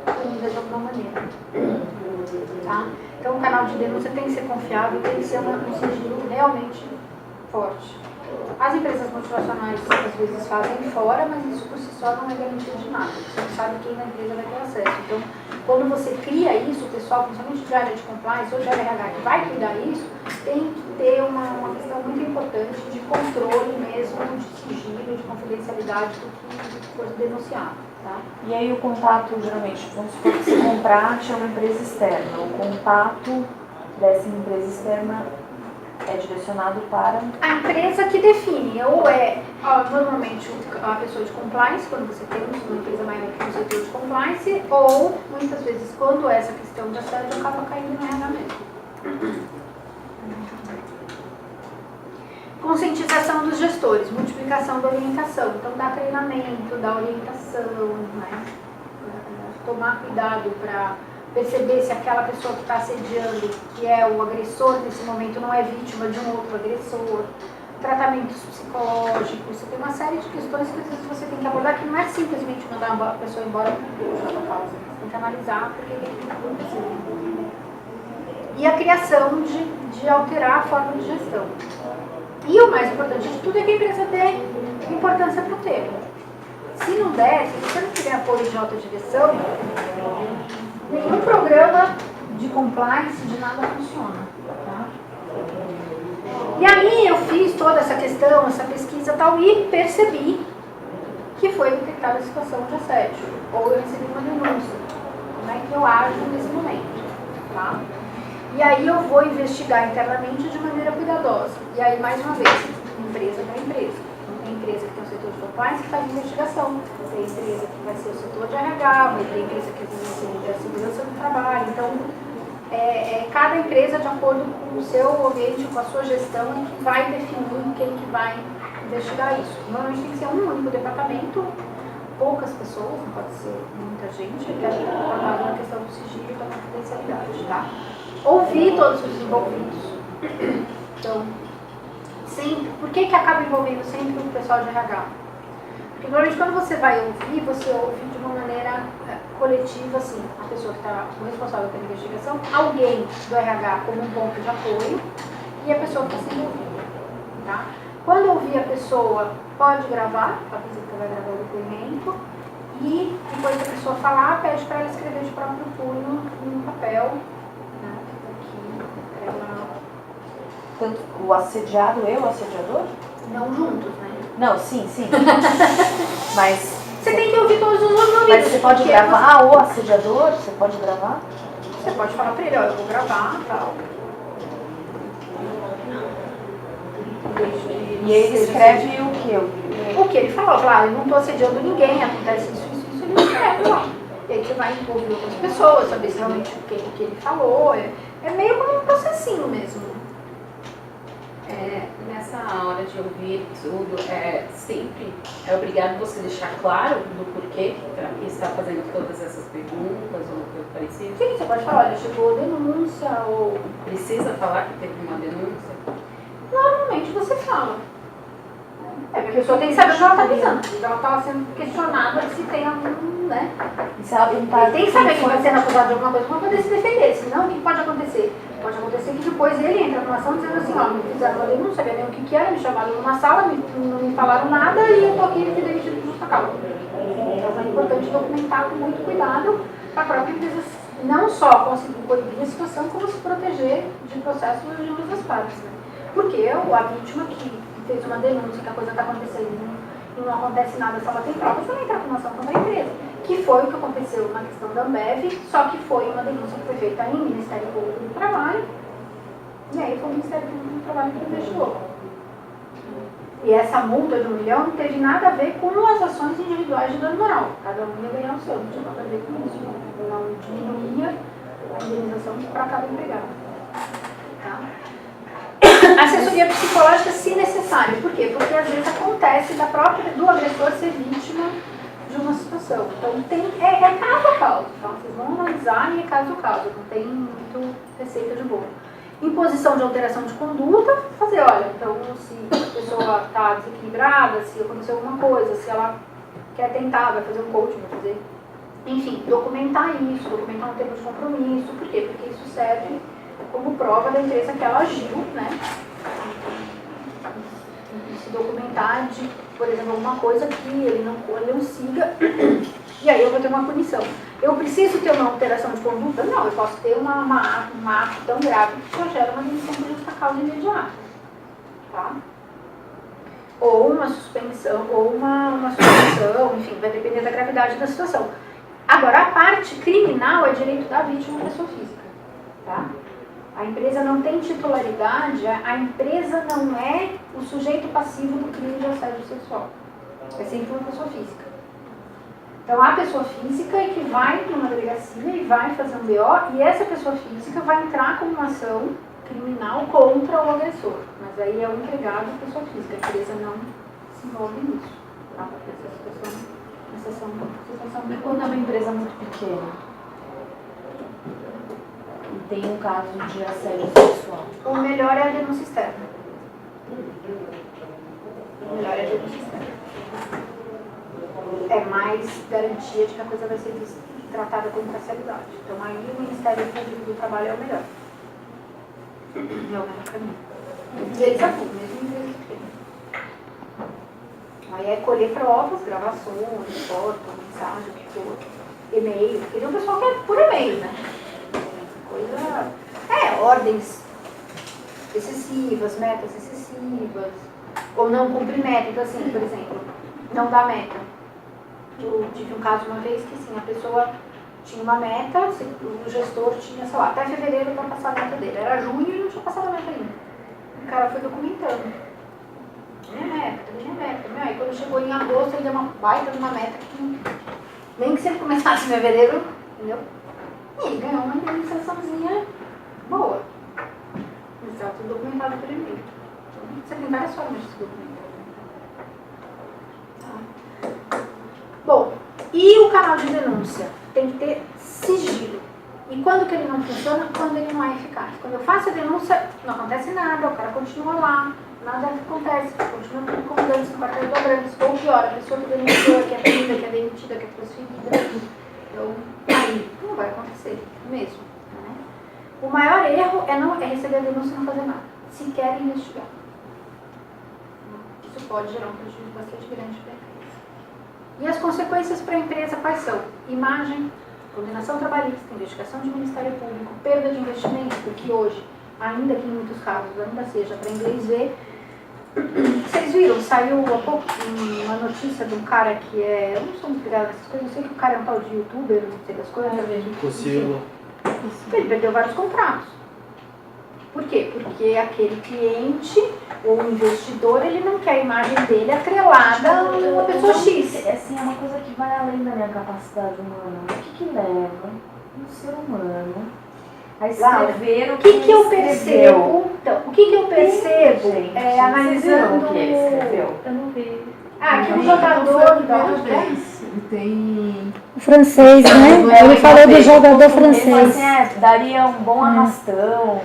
A: punida de alguma maneira. Tá? Então o canal de denúncia tem que ser confiável, tem que ser um sigilo realmente forte. As empresas multinacionais às vezes fazem fora, mas isso por si só não é garantia de nada. Você não sabe quem na empresa vai ter acesso. Então, quando você cria isso, o pessoal, principalmente de área de compliance ou de RH que vai cuidar isso, tem que ter uma questão muito importante de controle mesmo, de sigilo, de confidencialidade do que for denunciado. Tá?
B: E aí o contato, geralmente, vamos supor que você contrate uma empresa externa. O contato dessa empresa externa é direcionado para...
A: A empresa que define, ou normalmente a pessoa de compliance, quando você tem uma empresa maior que no setor de compliance, ou muitas vezes quando essa questão de assédio acaba caindo no RH mesmo. Conscientização dos gestores, multiplicação da orientação, então dá treinamento, dá orientação, né? Tomar cuidado para perceber se aquela pessoa que está assediando, que é o agressor nesse momento, não é vítima de um outro agressor, tratamentos psicológicos, você tem uma série de questões que às vezes você tem que abordar, que não é simplesmente mandar a pessoa embora por justa causa, você tem que analisar porque é que aconteceu. E a criação de alterar a forma de gestão. E o mais importante de tudo é que a empresa dê importância para o tema. Se não der, se você não tiver apoio de alta direção, nenhum programa de compliance de nada funciona. Tá? E aí eu fiz toda essa questão, essa pesquisa e tal, e percebi que foi detectada a situação de assédio. Ou eu recebi uma denúncia. Como é que eu ajo nesse momento? Tá? E aí eu vou investigar internamente de maneira cuidadosa. E aí, mais uma vez, empresa para empresa. Tem empresa que tem o setor de compliance que faz investigação. Tem empresa que vai ser o setor de RH, vai ter empresa que vai ser a segurança do trabalho. Então, cada empresa, de acordo com o seu ambiente, com a sua gestão, é que vai definir quem que vai investigar isso. Normalmente tem que ser um único departamento, poucas pessoas, não pode ser muita gente, que é tratado na questão do sigilo e da confidencialidade, tá? Ouvir todos os envolvidos. Então, sempre, por que acaba envolvendo sempre o pessoal de RH? Porque normalmente quando você vai ouvir, você ouve de uma maneira coletiva, assim, a pessoa que está responsável pela investigação, alguém do RH como um ponto de apoio e a pessoa que está sendo ouvida. Tá? Quando ouvir a pessoa, pode gravar, a visita vai gravar o depoimento, e depois que a pessoa falar, pede para ela escrever de próprio punho em papel.
B: Tanto o assediado e o assediador?
A: Não juntos, né?
B: Não, sim. Mas
A: você tem que ouvir todos os ouvidos.
B: Mas você pode gravar o assediador? Você pode gravar?
A: Você pode falar pra ele, ó, eu vou gravar e tal.
B: E ele escreve o que?
A: O que ele falou, claro, eu não tô assediando ninguém, acontece isso, ele escreve lá. E aí você vai envolver outras pessoas, saber se realmente o que ele falou. É meio como um processinho mesmo.
E: Nessa hora de ouvir tudo, sempre é obrigado você deixar claro do porquê que está fazendo todas essas perguntas ou coisa parecida?
A: Sim, você pode falar, olha, chegou denúncia ou...
E: Precisa falar que teve uma denúncia?
A: Normalmente você fala. Porque a pessoa tem que saber o que ela está avisando. Ela está sendo questionada se tem algum, né?
B: E se ela perguntar...
A: Ele tem que saber que vai sendo acusado de alguma coisa para poder se defender. Senão, o que pode acontecer? Pode acontecer que depois ele entra numa ação dizendo assim, ó, me fizeram uma denúncia, não sabia nem o que era, me chamaram numa sala, não me falaram nada e eu tô aqui e fui demitido de justa causa. Então é importante documentar com muito cuidado para a própria empresa não só conseguir coibir a situação, como se proteger de processos de ambas as partes. Né? Porque a vítima que fez uma denúncia que a coisa está acontecendo e não acontece nada, se ela tem provas, ela entra com uma ação contra a empresa. Que foi o que aconteceu na questão da Ambev, só que foi uma denúncia que foi feita em Ministério Público do Trabalho, e aí foi o Ministério Público do Trabalho que investigou. E essa multa de 1 milhão não teve nada a ver com as ações individuais de dano moral. Cada um ia ganhar o seu, não tinha nada a ver com isso. Não diminuía a indenização para cada empregado. Tá? Assessoria psicológica, se necessário. Por quê? Porque às vezes acontece do agressor ser vítima de uma situação. Então é caso a caso. Então vocês vão analisar e é caso a caso. Não tem muito receita de bolo. Imposição de alteração de conduta, fazer, olha, então se a pessoa está desequilibrada, se aconteceu alguma coisa, se ela quer tentar, vai fazer um coaching, vai fazer. Enfim, documentar isso, documentar um termo de compromisso. Por quê? Porque isso serve como prova da empresa que ela agiu, né? E se documentar de, por exemplo, alguma coisa que ele não siga, e aí eu vou ter uma punição. Eu preciso ter uma alteração de conduta? Não, eu posso ter um ato tão grave que só gera uma demissão por justa causa imediata. Tá? Ou uma suspensão, enfim, vai depender da gravidade da situação. Agora, a parte criminal é direito da vítima, pessoa física. Tá? A empresa não tem titularidade, a empresa não é o sujeito passivo do crime de assédio sexual. É sempre uma pessoa física. Então, a pessoa física é que vai numa delegacia e vai fazer um BO, e essa pessoa física vai entrar com uma ação criminal contra o agressor. Mas aí é o empregado da pessoa física, a empresa não se envolve nisso. Tá? Essa situação
B: E quando é uma empresa muito pequena e tem um caso de assédio sexual?
A: O melhor é a denúncia externa. O melhor é a denúncia externa. É mais garantia de que a coisa vai ser tratada com imparcialidade. Então aí o Ministério Público do Trabalho é o melhor. É o melhor caminho. E eles atuam, mesmo em empresas pequenas. Aí é colher provas, gravações, foto, mensagem, o que for, e-mail. Porque tem um pessoal que é por e-mail, né? Coisa... ordens excessivas, metas excessivas, ou não cumprir meta. Então assim, por exemplo, não dá meta. Eu tive um caso uma vez que assim, a pessoa tinha uma meta, o gestor tinha, sei lá, até fevereiro para passar a meta dele. Era junho e não tinha passado a meta ainda. O cara foi documentando. Minha meta. Aí quando chegou em agosto, ele deu uma baita de uma meta que nem que se ele começasse em fevereiro, entendeu? E ele ganhou uma indenizaçãozinha boa. Mas estava tudo documentado por e-mail. Então, você tem várias formas de se documentar. Tá? Bom, e o canal de denúncia? Tem que ter sigilo. E quando que ele não funciona? Quando ele não é eficaz. Quando eu faço a denúncia, não acontece nada, o cara continua lá, nada acontece, continua incomodando-se no quartel do Abrantes, ou pior, a pessoa que denunciou, que é presa, que é demitida, que é transferida. Então, aí, não vai acontecer mesmo. Né? O maior erro é receber a denúncia e não fazer nada. Sequer investigar. Isso pode gerar um prejuízo bastante grande para a empresa. E as consequências para a empresa quais são? Imagem, condenação trabalhista, investigação de Ministério Público, perda de investimento, porque hoje, ainda que em muitos casos ainda seja para inglês ver, vocês viram, saiu há pouco uma notícia de um cara que é, eu não sou muito ligada nessas coisas, eu sei que o cara é um tal de youtuber, não sei das coisas,
G: Possível.
A: ele perdeu vários contratos. Por quê? Porque aquele cliente ou investidor, ele não quer a imagem dele atrelada a uma pessoa X.
B: Assim, é uma coisa que vai além da minha capacidade humana. O que leva um ser humano a escrever
A: o que eu percebo? Então, o que eu percebo
B: gente,
A: analisando
B: o que ele escreveu?
D: Eu não vi.
A: que um jogador da onde é?
E: Ele tem.
H: O francês, né? Ele falou do jogador francês.
B: Assim, daria um bom arrastão.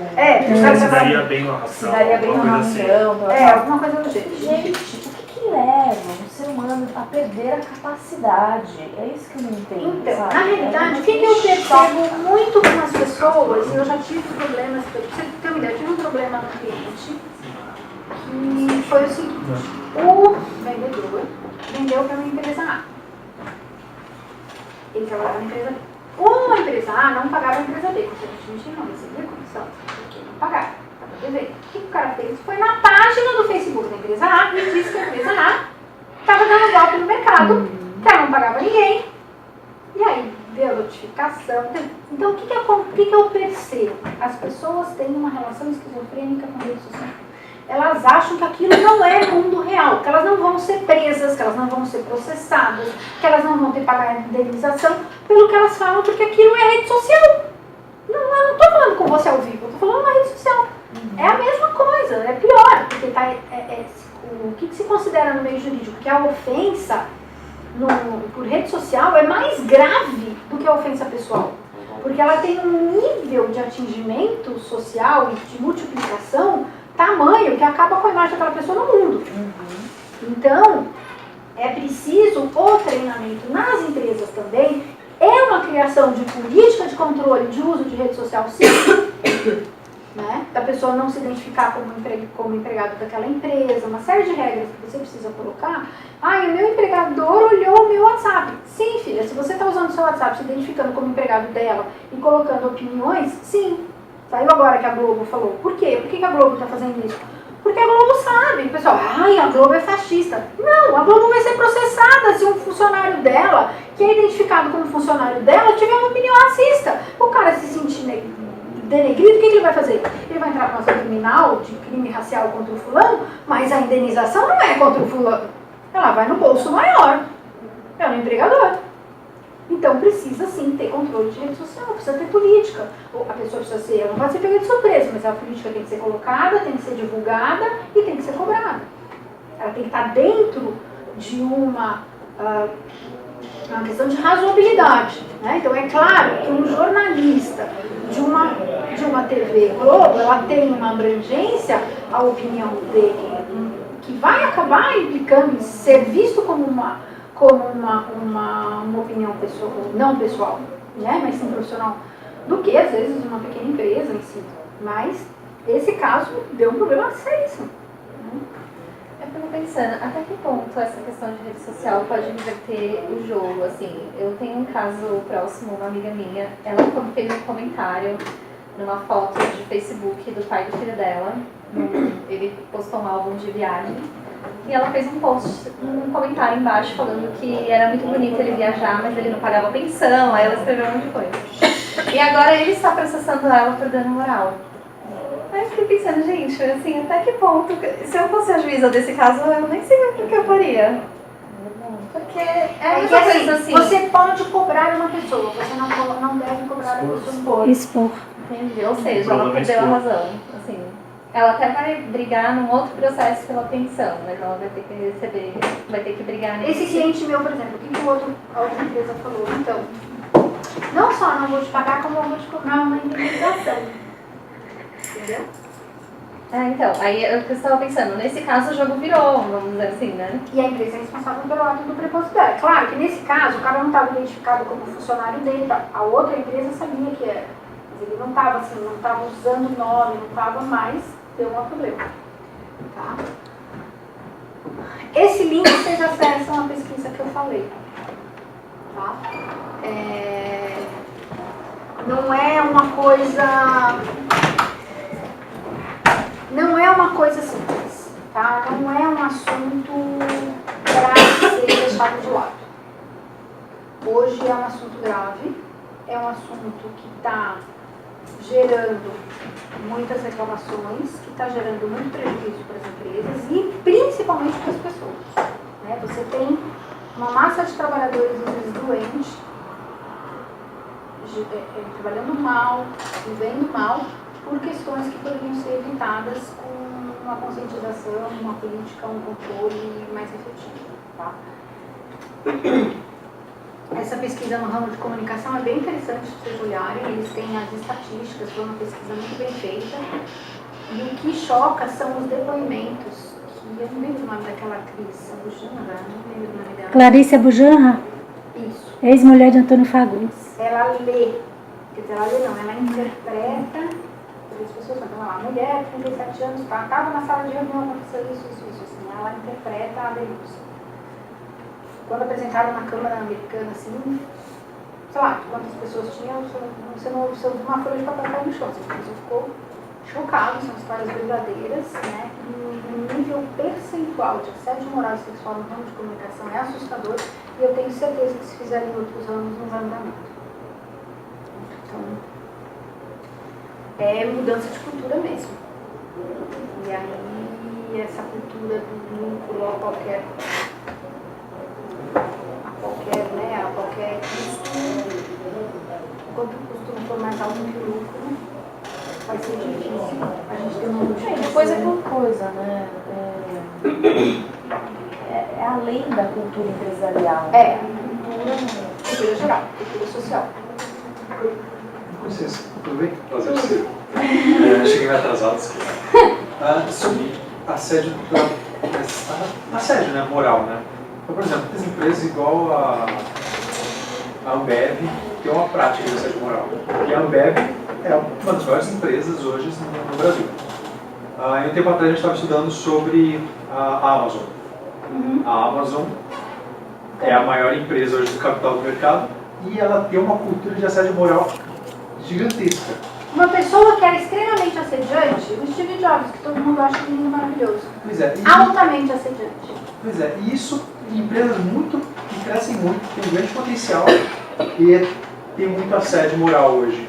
F: Se daria bem uma
B: Se
F: ração,
B: daria bem
F: alguma
B: uma
F: coisa assim.
B: arrastão.
A: Alguma coisa do jeito.
B: Gente, o que leva um ser humano a perder a capacidade? É isso que eu não entendo,
A: Então,
B: sabe?
A: na realidade, o que eu percebo muito com as pessoas, e eu já tive problemas, pra você ter uma ideia, eu tive um problema no cliente, que foi o seguinte, o vendedor vendeu para uma empresa A. Ele trabalhava na empresa B. A empresa A não pagava a empresa B, consequentemente não recebia comissão, porque não pagava, estava devendo. O que o cara fez? Foi na página do Facebook da empresa A e disse que a empresa A estava dando golpe no mercado, que ela não pagava ninguém. E aí deu notificação. Então o que eu percebo? As pessoas têm uma relação esquizofrênica com a rede social. Elas acham que aquilo não é mundo real, que elas não vão ser presas, que elas não vão ser processadas, que elas não vão ter que pagar indenização pelo que elas falam, porque aquilo é rede social. Eu não estou falando com você ao vivo, eu estou falando na rede social. É a mesma coisa, é pior, porque o que se considera no meio jurídico que a ofensa por rede social é mais grave do que a ofensa pessoal. Porque ela tem um nível de atingimento social e de multiplicação tamanho que acaba com a imagem daquela pessoa no mundo. Então, é preciso o treinamento nas empresas também. É uma criação de política de controle de uso de rede social, sim. Né? Da pessoa não se identificar como empregado daquela empresa, uma série de regras que você precisa colocar. O meu empregador olhou o meu WhatsApp. Sim, filha, se você está usando o seu WhatsApp se identificando como empregado dela e colocando opiniões, sim. Saiu agora que a Globo falou. Por quê? Por que a Globo está fazendo isso? Porque a Globo sabe, pessoal, a Globo é fascista. Não, a Globo vai ser processada se um funcionário dela, que é identificado como funcionário dela, tiver uma opinião racista. O cara se sentir denegrido, o que ele vai fazer? Ele vai entrar com ação criminal de crime racial contra o fulano, mas a indenização não é contra o fulano. Ela vai no bolso maior. É o empregador. Então precisa sim ter controle de rede social, precisa ter política. A pessoa precisa ela não pode ser pega de surpresa, mas a política tem que ser colocada, tem que ser divulgada e tem que ser cobrada. Ela tem que estar dentro de uma questão de razoabilidade. Né? Então é claro que um jornalista de uma TV Globo, ela tem uma abrangência, a opinião dele, que vai acabar implicando em ser visto como uma opinião pessoal, não pessoal, né, mas sim profissional, do que às vezes uma pequena empresa em si. Mas esse caso deu um problema seríssimo.
D: Eu fico pensando, até que ponto essa questão de rede social pode inverter o jogo, assim. Eu tenho um caso próximo, uma amiga minha, ela fez um comentário numa foto de Facebook do pai do filho dela, ele postou um álbum de viagem, e ela fez um post, um comentário embaixo falando que era muito bonito ele viajar, mas ele não pagava pensão, aí ela escreveu um monte de coisa. E agora ele está processando ela por dano moral. Aí eu fiquei pensando, gente, assim, até que ponto, se eu fosse a juíza desse caso, eu nem sei o que eu faria. Porque é uma coisa assim.
A: Você pode cobrar uma pessoa, você não deve cobrar a pessoa.
H: Expor.
D: Entendi, ou seja, ela perdeu a razão, assim. Ela até vai brigar num outro processo pela pensão, mas ela vai ter que receber, vai ter que brigar nesse.
A: Esse cliente meu, por exemplo, o que a outra empresa falou? Então, não só não vou te pagar, como eu vou te cobrar uma indenização. Entendeu?
D: Então, aí eu estava pensando, nesse caso o jogo virou, vamos dizer assim, né?
A: E a empresa é responsável pelo ato do preposto dela. Claro que nesse caso o cara não estava identificado como funcionário dele, a outra empresa sabia que era. Mas ele não estava assim, não estava usando o nome, não estava mais, deu um problema. Tá? Esse link vocês acessam a pesquisa que eu falei. Tá? Não é uma coisa simples, tá? Não é um assunto para ser deixado de lado. Hoje é um assunto grave, é um assunto que está gerando muitas reclamações, que está gerando muito prejuízo para as empresas e principalmente para as pessoas. Né? Você tem uma massa de trabalhadores, às vezes, doentes, trabalhando mal, vivendo mal, por questões que poderiam ser evitadas com uma conscientização, uma política, um controle mais efetivo. Tá? Essa pesquisa no ramo de comunicação é bem interessante de vocês olharem, eles têm as estatísticas, foi uma pesquisa muito bem feita, e o que choca são os depoimentos, que eu não lembro o nome daquela atriz, a Bujanra, não lembro o nome dela.
H: Clarice Bujanra,
A: Isso.
H: ex-mulher de Antônio Fagundes.
A: Ela lê, quer dizer, ela lê não, ela interpreta, as pessoas falam, lá, mulher, 37 anos, estava na sala de reunião, aconteceu isso, assim, ela interpreta a denúncia. Quando apresentaram na Câmara Americana, assim, sei lá, quantas pessoas tinham, você não viu uma folha de papel cair no chão, você ficou chocado, são histórias verdadeiras, né? O nível percentual de assédio moral e sexual no ramo de comunicação é assustador e eu tenho certeza que se fizerem em outros ramos não vai mudar muito. Então, é mudança de cultura mesmo. E aí, essa cultura do vínculo a qualquer custo, enquanto o custo for mais alto que o lucro, vai ser difícil a gente ter uma luta.
B: Depois é aquela coisa, né? É além da cultura empresarial.
A: É, cultura geral, cultura social.
I: Com licença, tudo bem? Prazer você. Cheguei meio atrasado. Sobre assédio, assédio, né? Moral, né? Então, por exemplo, tem empresas igual a Ambev, tem uma prática de assédio moral. E a Ambev é uma das maiores empresas hoje no Brasil. E um tempo atrás a gente estava estudando sobre a Amazon. A Amazon é a maior empresa hoje do capital do mercado e ela tem uma cultura de assédio moral gigantesca.
A: Uma pessoa que era extremamente assediante, o Steve Jobs, que todo mundo acha lindo e maravilhoso.
I: Pois é.
A: Altamente assediante.
I: Pois é, e isso em empresas que crescem muito, que têm um grande potencial e tem muito assédio moral hoje.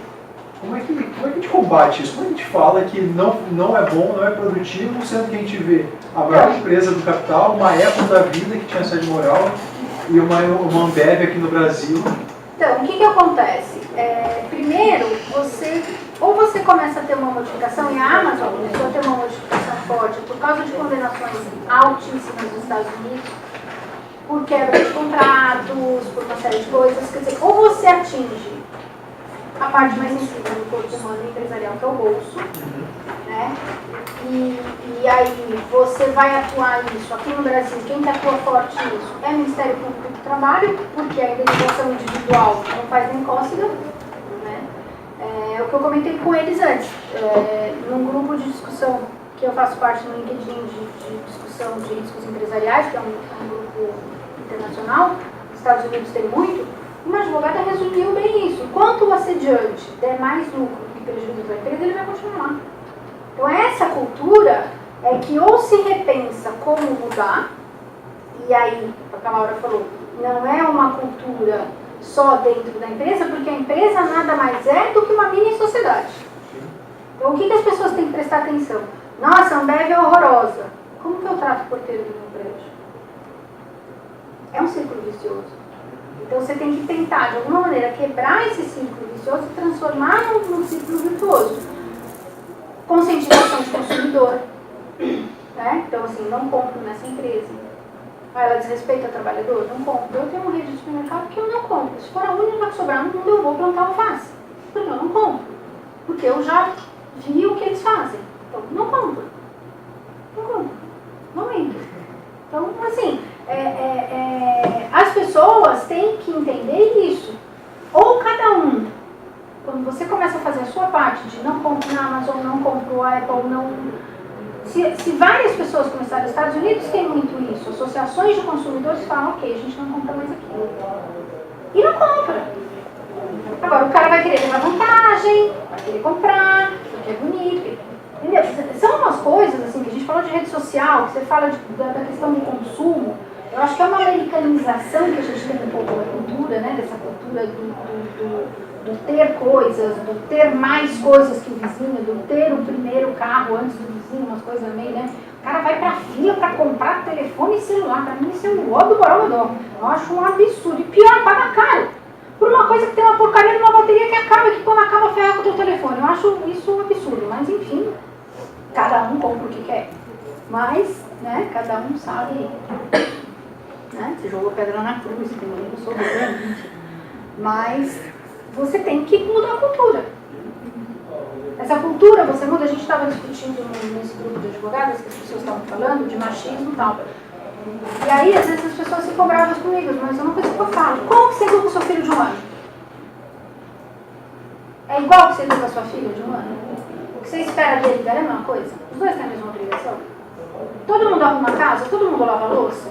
I: Como é que a gente combate isso? Como a gente fala que não é bom, não é produtivo, sendo que a gente vê a maior empresa do capital, uma Apple da vida que tinha assédio moral e uma Ambev aqui no Brasil?
A: Então, o que acontece? Primeiro, você começa a ter uma modificação, e a Amazon começou a ter uma modificação forte por causa de condenações altíssimas nos Estados Unidos, por quebra de contratos, por uma série de coisas. Quer dizer, ou você atinge a parte mais sensível do corpo humano empresarial, que é o bolso, né? E aí você vai atuar nisso. Aqui no Brasil, quem que atua forte nisso é o Ministério Público do Trabalho, porque a indenização individual não faz nem cócega, né? É o que eu comentei com eles antes. Num grupo de discussão que eu faço parte no LinkedIn de discussão de riscos empresariais, que é um grupo internacional, os Estados Unidos tem muito, uma advogada resumiu bem isso. Enquanto o assediante der mais lucro que prejuízo para a empresa, ele vai continuar. Então essa cultura é que ou se repensa como mudar, e aí, como a Laura falou, não é uma cultura só dentro da empresa, porque a empresa nada mais é do que uma mini sociedade. Então o que as pessoas têm que prestar atenção? Nossa, a Ambev é horrorosa. Como que eu trato o porteiro do meu prédio? É um círculo vicioso. Então você tem que tentar, de alguma maneira, quebrar esse círculo vicioso e transformar num círculo virtuoso. Conscientização de consumidor. Né? Então, assim, não compro nessa empresa. Ela desrespeita o trabalhador? Não compro. Eu tenho uma rede de supermercado que eu não compro. Se for a única que sobrar no mundo, eu vou plantar alface. Porque eu não compro. Porque eu já vi o que eles fazem. Então, não compro. Não compro. Não entro. Então, assim, as pessoas têm que entender isso. Ou cada um, quando você começa a fazer a sua parte de não compro na Amazon, não compro a Apple, não... Se várias pessoas começarem, nos Estados Unidos tem muito isso, associações de consumidores falam, ok, a gente não compra mais aquilo. E não compra. Agora, o cara vai querer levar vantagem, vai querer comprar, porque é bonito, entendeu? São umas coisas, assim, que a gente falou de rede social, que você fala da questão do consumo. Eu acho que é uma americanização que a gente tem um pouco da cultura, né? Dessa cultura do ter coisas, do ter mais coisas que o vizinho, do ter o primeiro carro antes do vizinho, umas coisas meio, né? O cara vai pra fila pra comprar telefone e celular. Pra mim isso é um ó do borogodó. Eu acho um absurdo. E pior, paga caro. Por uma coisa que tem uma porcaria de uma bateria que acaba, que quando acaba ferra com o teu telefone. Eu acho isso um absurdo. Mas enfim, cada um compra o que quer. Mas, né, cada um sabe, né? Você jogou pedra na cruz, que eu sou grande. Mas você tem que mudar a cultura. Essa cultura você muda, a gente estava discutindo nesse grupo de advogadas, que as pessoas estavam falando de machismo e tal. E aí, às vezes, as pessoas ficam bravas comigo, mas é uma coisa que eu falo. Como que você educa o seu filho de 1 ano? É igual que você educa a sua filha de 1 ano? O que você espera dele é a mesma coisa? Os dois têm a mesma obrigação? Todo mundo arruma a casa? Todo mundo lava a louça?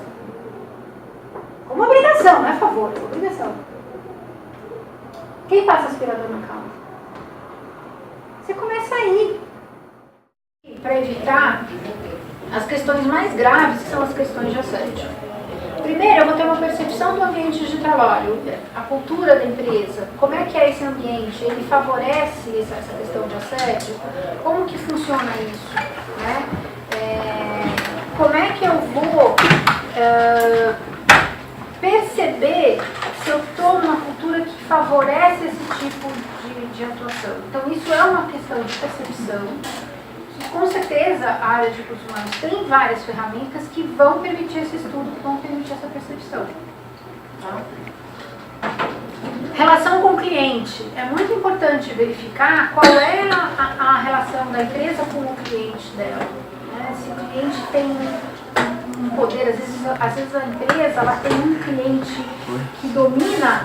A: Como obrigação, não é favor, é obrigação. Quem passa aspirador na cama? Você começa aí. Para evitar as questões mais graves, que são as questões de assédio. Primeiro, eu vou ter uma percepção do ambiente de trabalho, a cultura da empresa, como é que é esse ambiente, ele favorece essa questão de assédio, como que funciona isso, né? Como é que eu vou perceber se eu estou numa cultura que favorece esse tipo de atuação. Então, isso é uma questão de percepção. Com certeza, a área de recursos humanos tem várias ferramentas que vão permitir esse estudo, que vão permitir essa percepção. Tá? Relação com o cliente. É muito importante verificar qual é a relação da empresa com o cliente dela. Né? Se o cliente tem um poder, às vezes a empresa ela tem um cliente que domina,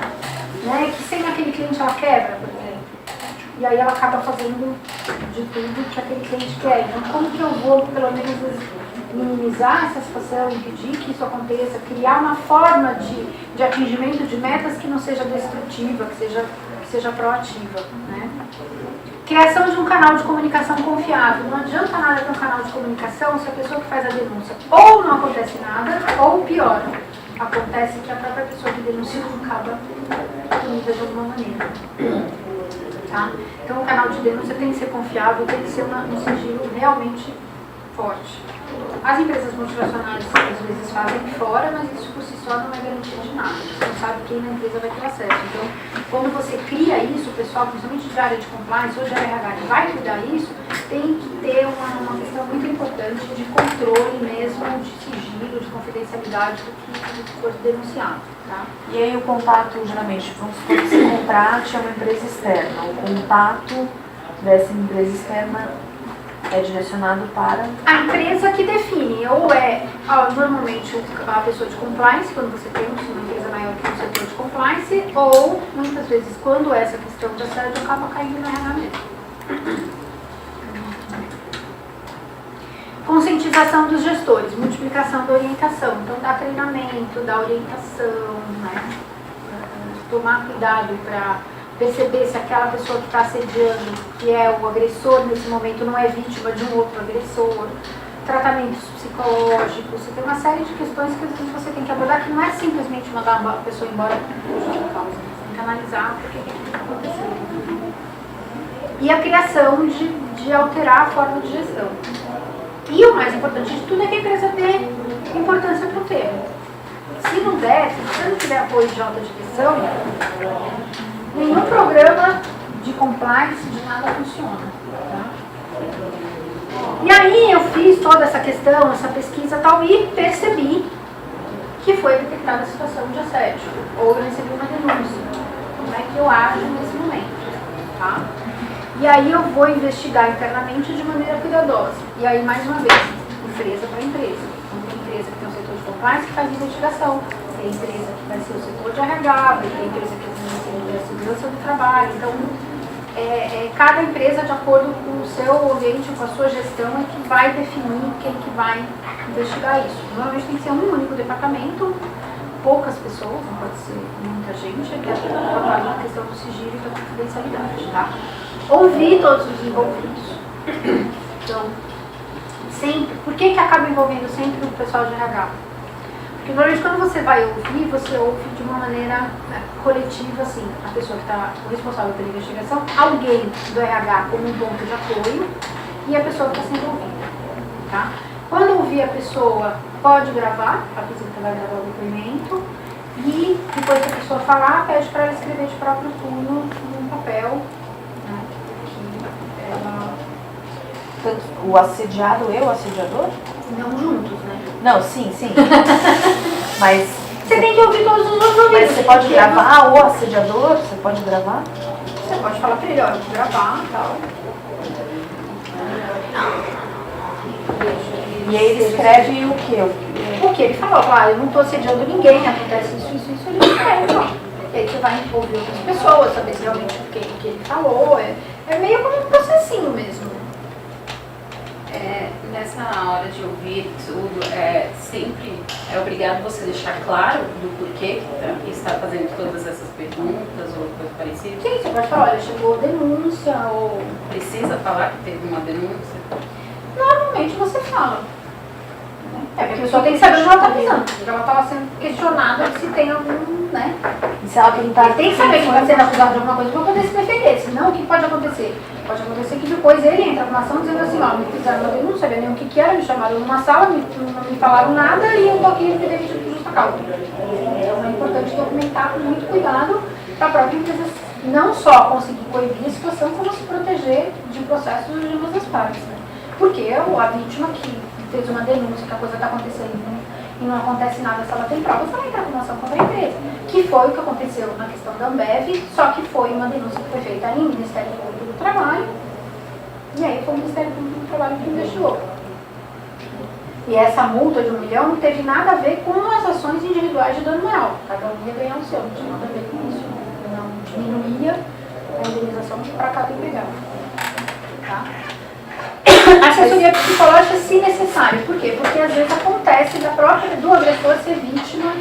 A: né? Que sem aquele cliente ela quebra, por exemplo. E aí ela acaba fazendo de tudo que aquele cliente quer. Então, como que eu vou, pelo menos, minimizar essa situação, impedir que isso aconteça, criar uma forma de atingimento de metas que não seja destrutiva, que seja proativa, né? Criação de um canal de comunicação confiável. Não adianta nada ter um canal de comunicação se a pessoa que faz a denúncia ou não acontece nada, ou pior, acontece que a própria pessoa que denuncia acaba punida de alguma maneira. Tá? Então o canal de denúncia tem que ser confiável, tem que ser um sigilo realmente forte. As empresas multinacionais às vezes fazem fora, mas isso por si só não é garantia de nada. Você não sabe quem na empresa vai ter acesso. Então, quando você cria isso, o pessoal, principalmente de área de compliance ou de RH, que vai cuidar disso, tem que ter uma questão muito importante de controle mesmo, de sigilo, de confidencialidade do que for denunciado. Tá?
B: E aí o contato, geralmente, vamos supor que você contrate uma empresa externa. O contato dessa empresa externa é direcionado para...
A: A empresa que define, ou normalmente a pessoa de compliance, quando você tem uma empresa maior que o setor de compliance, ou muitas vezes quando essa questão de assédio acaba caindo no RH mesmo. Conscientização dos gestores, multiplicação da orientação, então dá treinamento, dá orientação, né? Tomar cuidado para perceber se aquela pessoa que está assediando, que é o agressor nesse momento, não é vítima de um outro agressor, tratamentos psicológicos, você tem uma série de questões que às vezes você tem que abordar, que não é simplesmente mandar a pessoa embora por justa causa, você tem que analisar o que está acontecendo. E a criação de alterar a forma de gestão. E o mais importante de tudo é que a empresa dê importância para o tema. Se não der, se você não tiver apoio de alta direção, nenhum programa de compliance de nada funciona. Tá? E aí eu fiz toda essa questão, essa pesquisa e tal, e percebi que foi detectada a situação de assédio, ou eu recebi uma denúncia. Como é que eu ajo nesse momento? Tá? E aí eu vou investigar internamente de maneira cuidadosa. E aí, mais uma vez, empresa para empresa. Então, tem empresa que tem o setor de compliance que faz investigação, tem empresa que vai ser o setor de RH, tem empresa que vai ser a segurança do trabalho. Então, cada empresa, de acordo com o seu ambiente, com a sua gestão, é que vai definir quem que vai investigar isso. Normalmente tem que ser um único departamento, poucas pessoas, não pode ser muita gente, que é trabalho na questão do sigilo e da confidencialidade, tá? Ouvir todos os envolvidos. Então, sempre, por que acaba envolvendo sempre o pessoal de RH? Porque normalmente quando você vai ouvir, você ouve de uma maneira coletiva, assim, a pessoa que está responsável pela investigação, alguém do RH como um ponto de apoio e a pessoa que está sendo ouvida, tá? Quando ouvir a pessoa, pode gravar, a visita vai gravar o depoimento e depois que a pessoa falar, pede para ela escrever de próprio punho num papel, né, que ela...
B: Tanto o assediado e o assediador?
A: Não juntos, né?
B: Não, sim. Mas
A: Você tem que ouvir todos os ouvidos.
B: mas você pode gravar o assediador? Você pode gravar?
A: Você pode falar pra ele, ó, eu vou gravar e tal.
B: E aí ele escreve o quê?
A: O que ele falou, eu não tô assediando ninguém, acontece isso, ele escreve, ó. E aí você vai ouvir outras pessoas, saber se realmente o que ele falou. É meio como um processinho mesmo.
E: Nessa hora de ouvir tudo, sempre é obrigado você deixar claro do porquê que está fazendo todas essas perguntas ou coisa parecida?
A: Sim, você pode falar, olha, chegou denúncia, ou...
E: Precisa falar que teve uma denúncia?
A: Normalmente você fala. Porque a pessoa tem que saber onde ela está pisando. Ela estava sendo questionada se tem algum, né?
B: E se ela perguntar...
A: Tem que saber que está sendo acusado de alguma coisa para poder se defender. Senão, o que pode acontecer? Pode acontecer que depois ele entra com uma ação dizendo assim, ó, me fizeram uma denúncia, não sabia nem o que era, me chamaram numa sala, não me falaram nada e eu tô aqui me demitido por justa causa. Então é importante documentar com muito cuidado para a própria empresa não só conseguir coibir a situação, como se proteger de processos de ambas as partes, né? Porque a vítima que fez uma denúncia que a coisa está acontecendo e não acontece nada, se ela tem provas, ela entra com uma ação contra a empresa. Que foi o que aconteceu na questão da Ambev, só que foi uma denúncia que foi feita em Ministério Público do Trabalho, e aí foi o Ministério Público do Trabalho que investigou. E essa multa de 1 milhão não teve nada a ver com as ações individuais de dano moral. Cada um ia ganhar o seu, não tinha nada a ver com isso. Não diminuía a indenização para cada empregado. Tá? Assessoria psicológica, se necessário. Por quê? Porque às vezes acontece do agressor ser vítima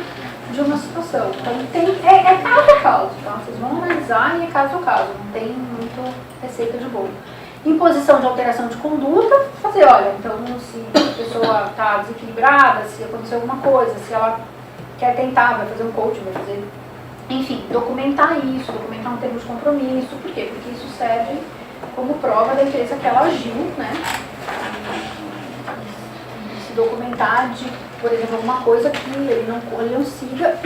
A: de uma situação. Então é caso a caso, tá? Vocês vão analisar e é caso a caso. Não tem muita receita de bolo. Imposição de alteração de conduta, fazer, olha, então se a pessoa está desequilibrada, se aconteceu alguma coisa, se ela quer tentar, vai fazer um coaching, vai fazer... Enfim, documentar isso, documentar um termo de compromisso. Por quê? Porque isso serve como prova da empresa que ela agiu, né? E se documentar de, por exemplo, alguma coisa que ele não siga,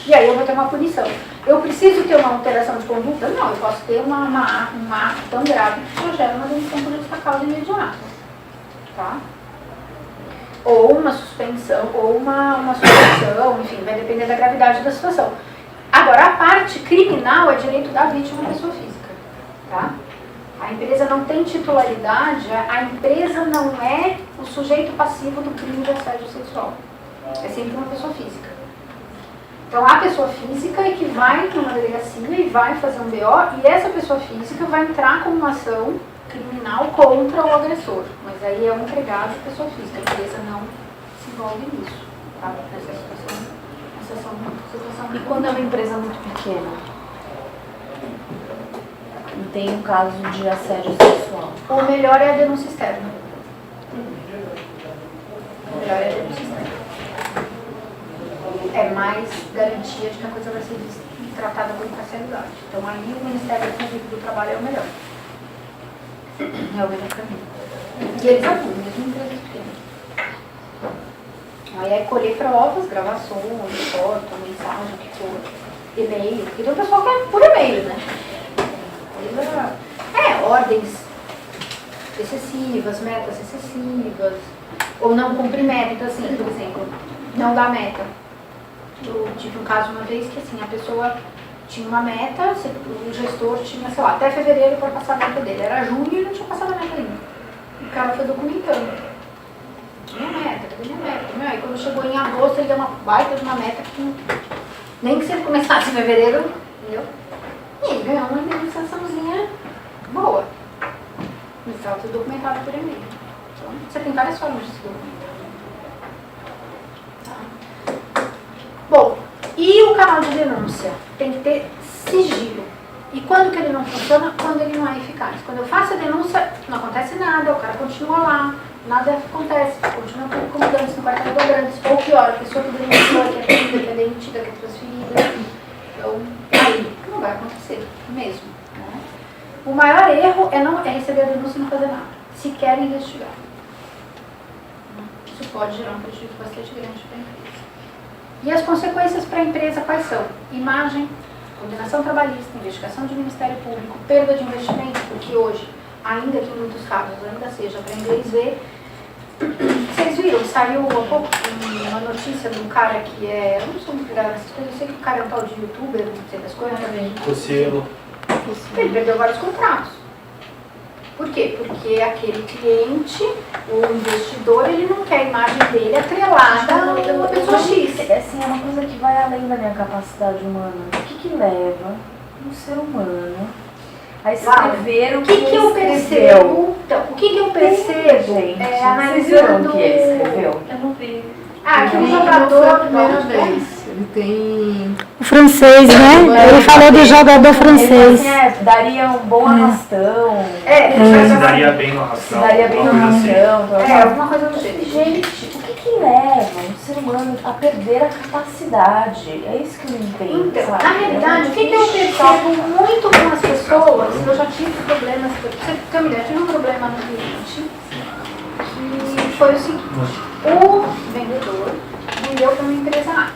A: e aí eu vou ter uma punição. Eu preciso ter uma alteração de conduta? Não, eu posso ter um ato tão grave que já gera uma demissão por justa causa imediata. Tá? Ou uma suspensão, ou uma suspensão, enfim, vai depender da gravidade da situação. Agora, a parte criminal é direito da vítima, pessoa física. Tá? A empresa não tem titularidade, a empresa não é o sujeito passivo do crime de assédio sexual. É sempre uma pessoa física. Então, a pessoa física é que vai numa delegacia e vai fazer um BO, e essa pessoa física vai entrar com uma ação criminal contra o agressor. Mas aí é um empregado de pessoa física, a empresa não se envolve nisso. Tá? Nessa situação.
B: E quando é uma empresa muito pequena? E tem um caso de assédio sexual?
A: O melhor é a denúncia externa. O melhor é a denúncia externa. É mais garantia de que a coisa vai ser tratada com imparcialidade. Então aí o Ministério Público do Trabalho é o melhor. É o melhor caminho. E eles atuam, mesmo em empresas pequenas. Aí é colher provas, gravações, foto, mensagem, o que for, e-mail. Porque tem o pessoal que é por e-mail, né? Ordens excessivas, metas excessivas, ou não cumprir meta. Então, assim, por exemplo, não dá meta. Eu tive um caso uma vez que, assim, a pessoa tinha uma meta, o gestor tinha, sei lá, até fevereiro para passar a meta dele. Era junho e não tinha passado a meta ainda. O cara foi documentando. Minha meta, cadê minha meta? Aí quando chegou em agosto, ele deu uma baita de uma meta que nem que se ele começasse em fevereiro, entendeu? E ele ganhou uma indenizaçãozinha boa. Mas estava tudo documentado por e-mail. Então, você tem várias formas de se documentar. Tá? Bom, e o canal de denúncia? Tem que ter sigilo. E quando que ele não funciona? Quando ele não é eficaz. Quando eu faço a denúncia, não acontece nada, o cara continua lá, nada acontece, continua incomodando-se no quartel dobrantes, ou pior, a pessoa que denunciou, que é prendida, que é demitida, que é transferida. Então, aí não vai acontecer mesmo. Né? O maior erro é receber a denúncia e não fazer nada, sequer investigar. Isso pode gerar um prejuízo bastante grande para a empresa. E as consequências para a empresa quais são? Imagem, condenação trabalhista, investigação de Ministério Público, perda de investimento, porque hoje, ainda que em muitos casos ainda seja para inglês ver, vocês viram, saiu há pouco uma notícia de um cara que eu não sou muito ligada nessas coisas, eu sei que o cara é um tal de youtuber, não sei das coisas também. Ele perdeu vários contratos. Por quê? Porque aquele cliente, o investidor, ele não quer a imagem dele atrelada a uma pessoa X.
B: Assim, é uma coisa que vai além da minha capacidade humana. O que leva um ser humano a escrever o que
A: eu percebo? Então, o que eu percebo
B: gente,
A: analisando...
B: o que ele escreveu?
C: Eu não vi.
A: Que um jogador...
E: Primeira vez. Ele tem...
H: O francês, né? Ele falou do jogador francês.
B: Assim, daria um bom arrastão.
F: Se daria bem no arrastão.
B: Se daria bem no arrastão.
A: Alguma coisa do jeito.
B: Gente, o que leva um ser humano a perder a capacidade? É isso que eu não entendo.
A: Então,
B: sabe?
A: na realidade, o que eu percebo muito com as pessoas, eu já tive problemas, pra você ter uma ideia, eu tive um problema no cliente, que foi o seguinte, o vendedor vendeu para uma empresa A.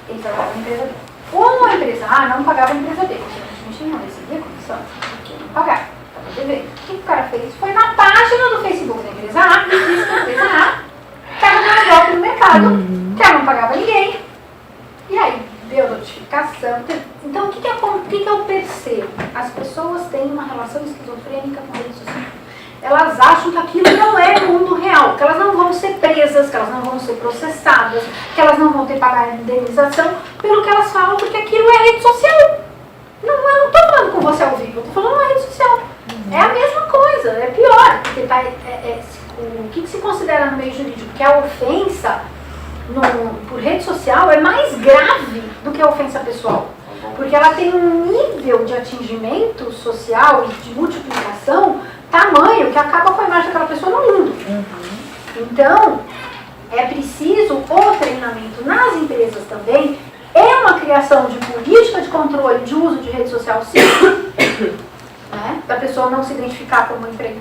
A: Ele trabalhava na empresa B. Como a empresa A não pagava a empresa B, a gente não recebia comissão, porque não pagava, estava devendo. O que o cara fez? Foi na página do Facebook da empresa A, e disse que a empresa A estava dando golpe no mercado, que ela não pagava ninguém. E aí, deu notificação. Então, o que eu percebo? As pessoas têm uma relação esquizofrênica com redes sociais. Elas acham que aquilo não é o mundo real, que elas não vão ser presas, que elas não vão ser processadas, que elas não vão ter que pagar indenização pelo que elas falam, porque aquilo é rede social. Não, eu não estou falando com você ao vivo, eu estou falando na rede social. É a mesma coisa, é pior, porque o que se considera no meio jurídico que a ofensa por rede social é mais grave do que a ofensa pessoal. Porque ela tem um nível de atingimento social e de multiplicação tamanho que acaba com a imagem daquela pessoa no mundo. Então, é preciso o treinamento nas empresas também. É uma criação de política de controle de uso de rede social, sim. Né? Da pessoa não se identificar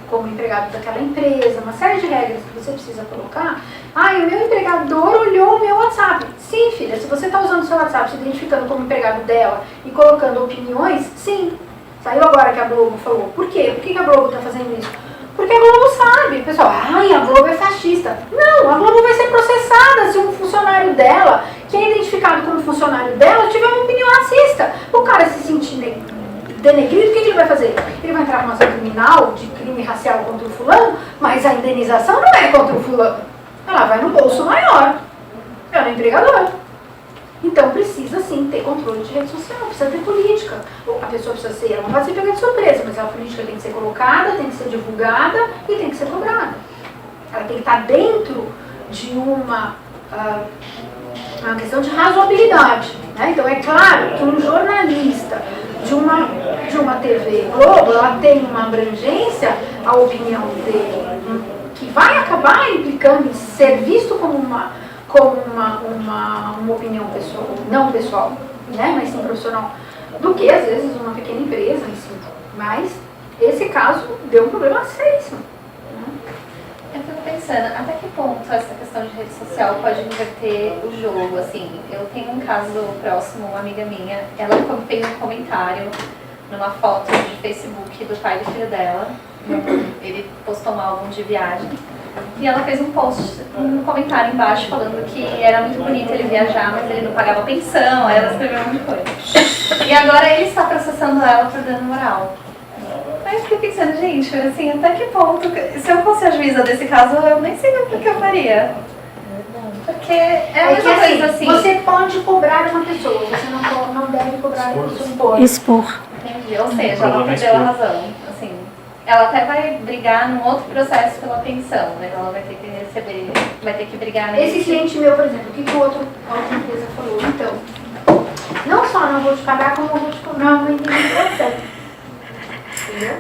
A: como empregado daquela empresa, uma série de regras que você precisa colocar. O meu empregador olhou o meu WhatsApp. Sim, filha, se você está usando o seu WhatsApp se identificando como empregado dela e colocando opiniões, sim. Saiu agora que a Globo falou. Por quê? Por que a Globo está fazendo isso? Porque a Globo sabe. O pessoal, a Globo é fascista. Não, a Globo vai ser processada se um funcionário dela, que é identificado como funcionário dela, tiver uma opinião racista. O cara se sentir denegrido, o que ele vai fazer? Ele vai entrar numa ação criminal de crime racial contra o fulano, mas a indenização não é contra o fulano. Ela vai no bolso maior. Ela é empregador. Então precisa sim ter controle de rede social, precisa ter política. A pessoa precisa ser, ela não vai ser pegada de surpresa, mas a política tem que ser colocada, tem que ser divulgada e tem que ser cobrada. Ela tem que estar dentro de uma questão de razoabilidade. Né? Então é claro que um jornalista de uma TV Globo, ela tem uma abrangência, a opinião dele, que vai acabar implicando em ser visto como uma opinião pessoal, não pessoal, né, mas sim profissional, do que às vezes uma pequena empresa em si. Mas esse caso deu um problema seríssimo.
D: Eu fico pensando, até que ponto essa questão de rede social pode inverter o jogo, assim, eu tenho um caso próximo, uma amiga minha, ela fez um comentário numa foto de Facebook do pai do filho dela, ele postou um álbum de viagem, e ela fez um comentário embaixo falando que era muito bonito ele viajar, mas ele não pagava pensão, aí ela escreveu um monte de coisa. E agora ele está processando ela por dano moral. Aí eu fiquei pensando, gente, assim, até que ponto, se eu fosse a juíza desse caso, eu nem sei o que eu faria. Porque é a mesma coisa assim.
A: Você pode cobrar uma pessoa, você não deve cobrar uma pessoa.
H: Expor.
D: Entendi, ou seja, ela perdeu a razão, assim. Ela até vai brigar num outro processo pela pensão, mas ela vai ter que receber, vai ter que brigar nesse.
A: Esse cliente meu, por exemplo, o que a outra empresa falou? Então, Não só não vou te pagar, como eu vou te cobrar uma indenização. Entendeu?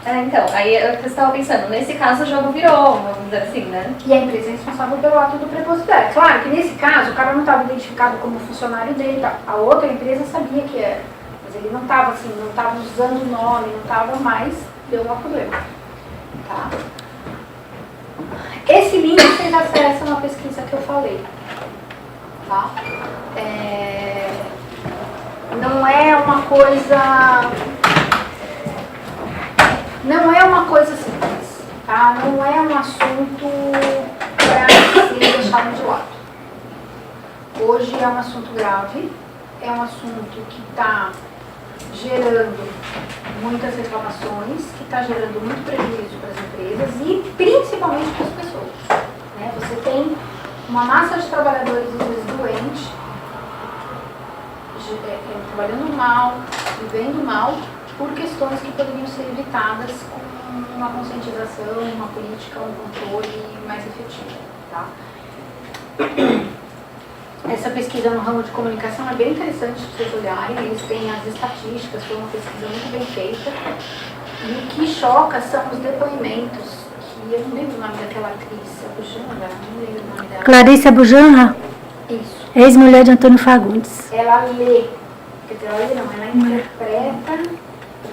D: Então, aí eu estava pensando, nesse caso o jogo virou, vamos dizer assim, né?
A: E a empresa é responsável pelo ato do prepositório. Claro que nesse caso o cara não estava identificado como funcionário dele, tá? A outra empresa sabia que era. Mas ele não estava assim, não estava usando o nome, não estava mais, deu lá problema. Tá? Esse link vocês acessam na pesquisa que eu falei. Tá? Não é uma coisa. Não é uma coisa simples, tá? Não é um assunto para ser deixado de lado. Hoje é um assunto grave, é um assunto que está gerando muitas reclamações, que está gerando muito prejuízo para as empresas e principalmente para as pessoas. Né? Você tem uma massa de trabalhadores, às vezes, doente, trabalhando mal, vivendo mal, por questões que poderiam ser evitadas com uma conscientização, uma política, um controle mais efetivo. Tá? Essa pesquisa no ramo de comunicação é bem interessante para vocês olharem, eles têm as estatísticas, foi uma pesquisa muito bem feita. E o que choca são os depoimentos, que eu não lembro o nome daquela atriz, a Bujanra, não lembro o nome dela.
H: Clarissa Bujanra,
A: Isso.
H: ex-mulher de Antônio Fagundes.
A: Ela lê, quer dizer, ela lê não, ela interpreta.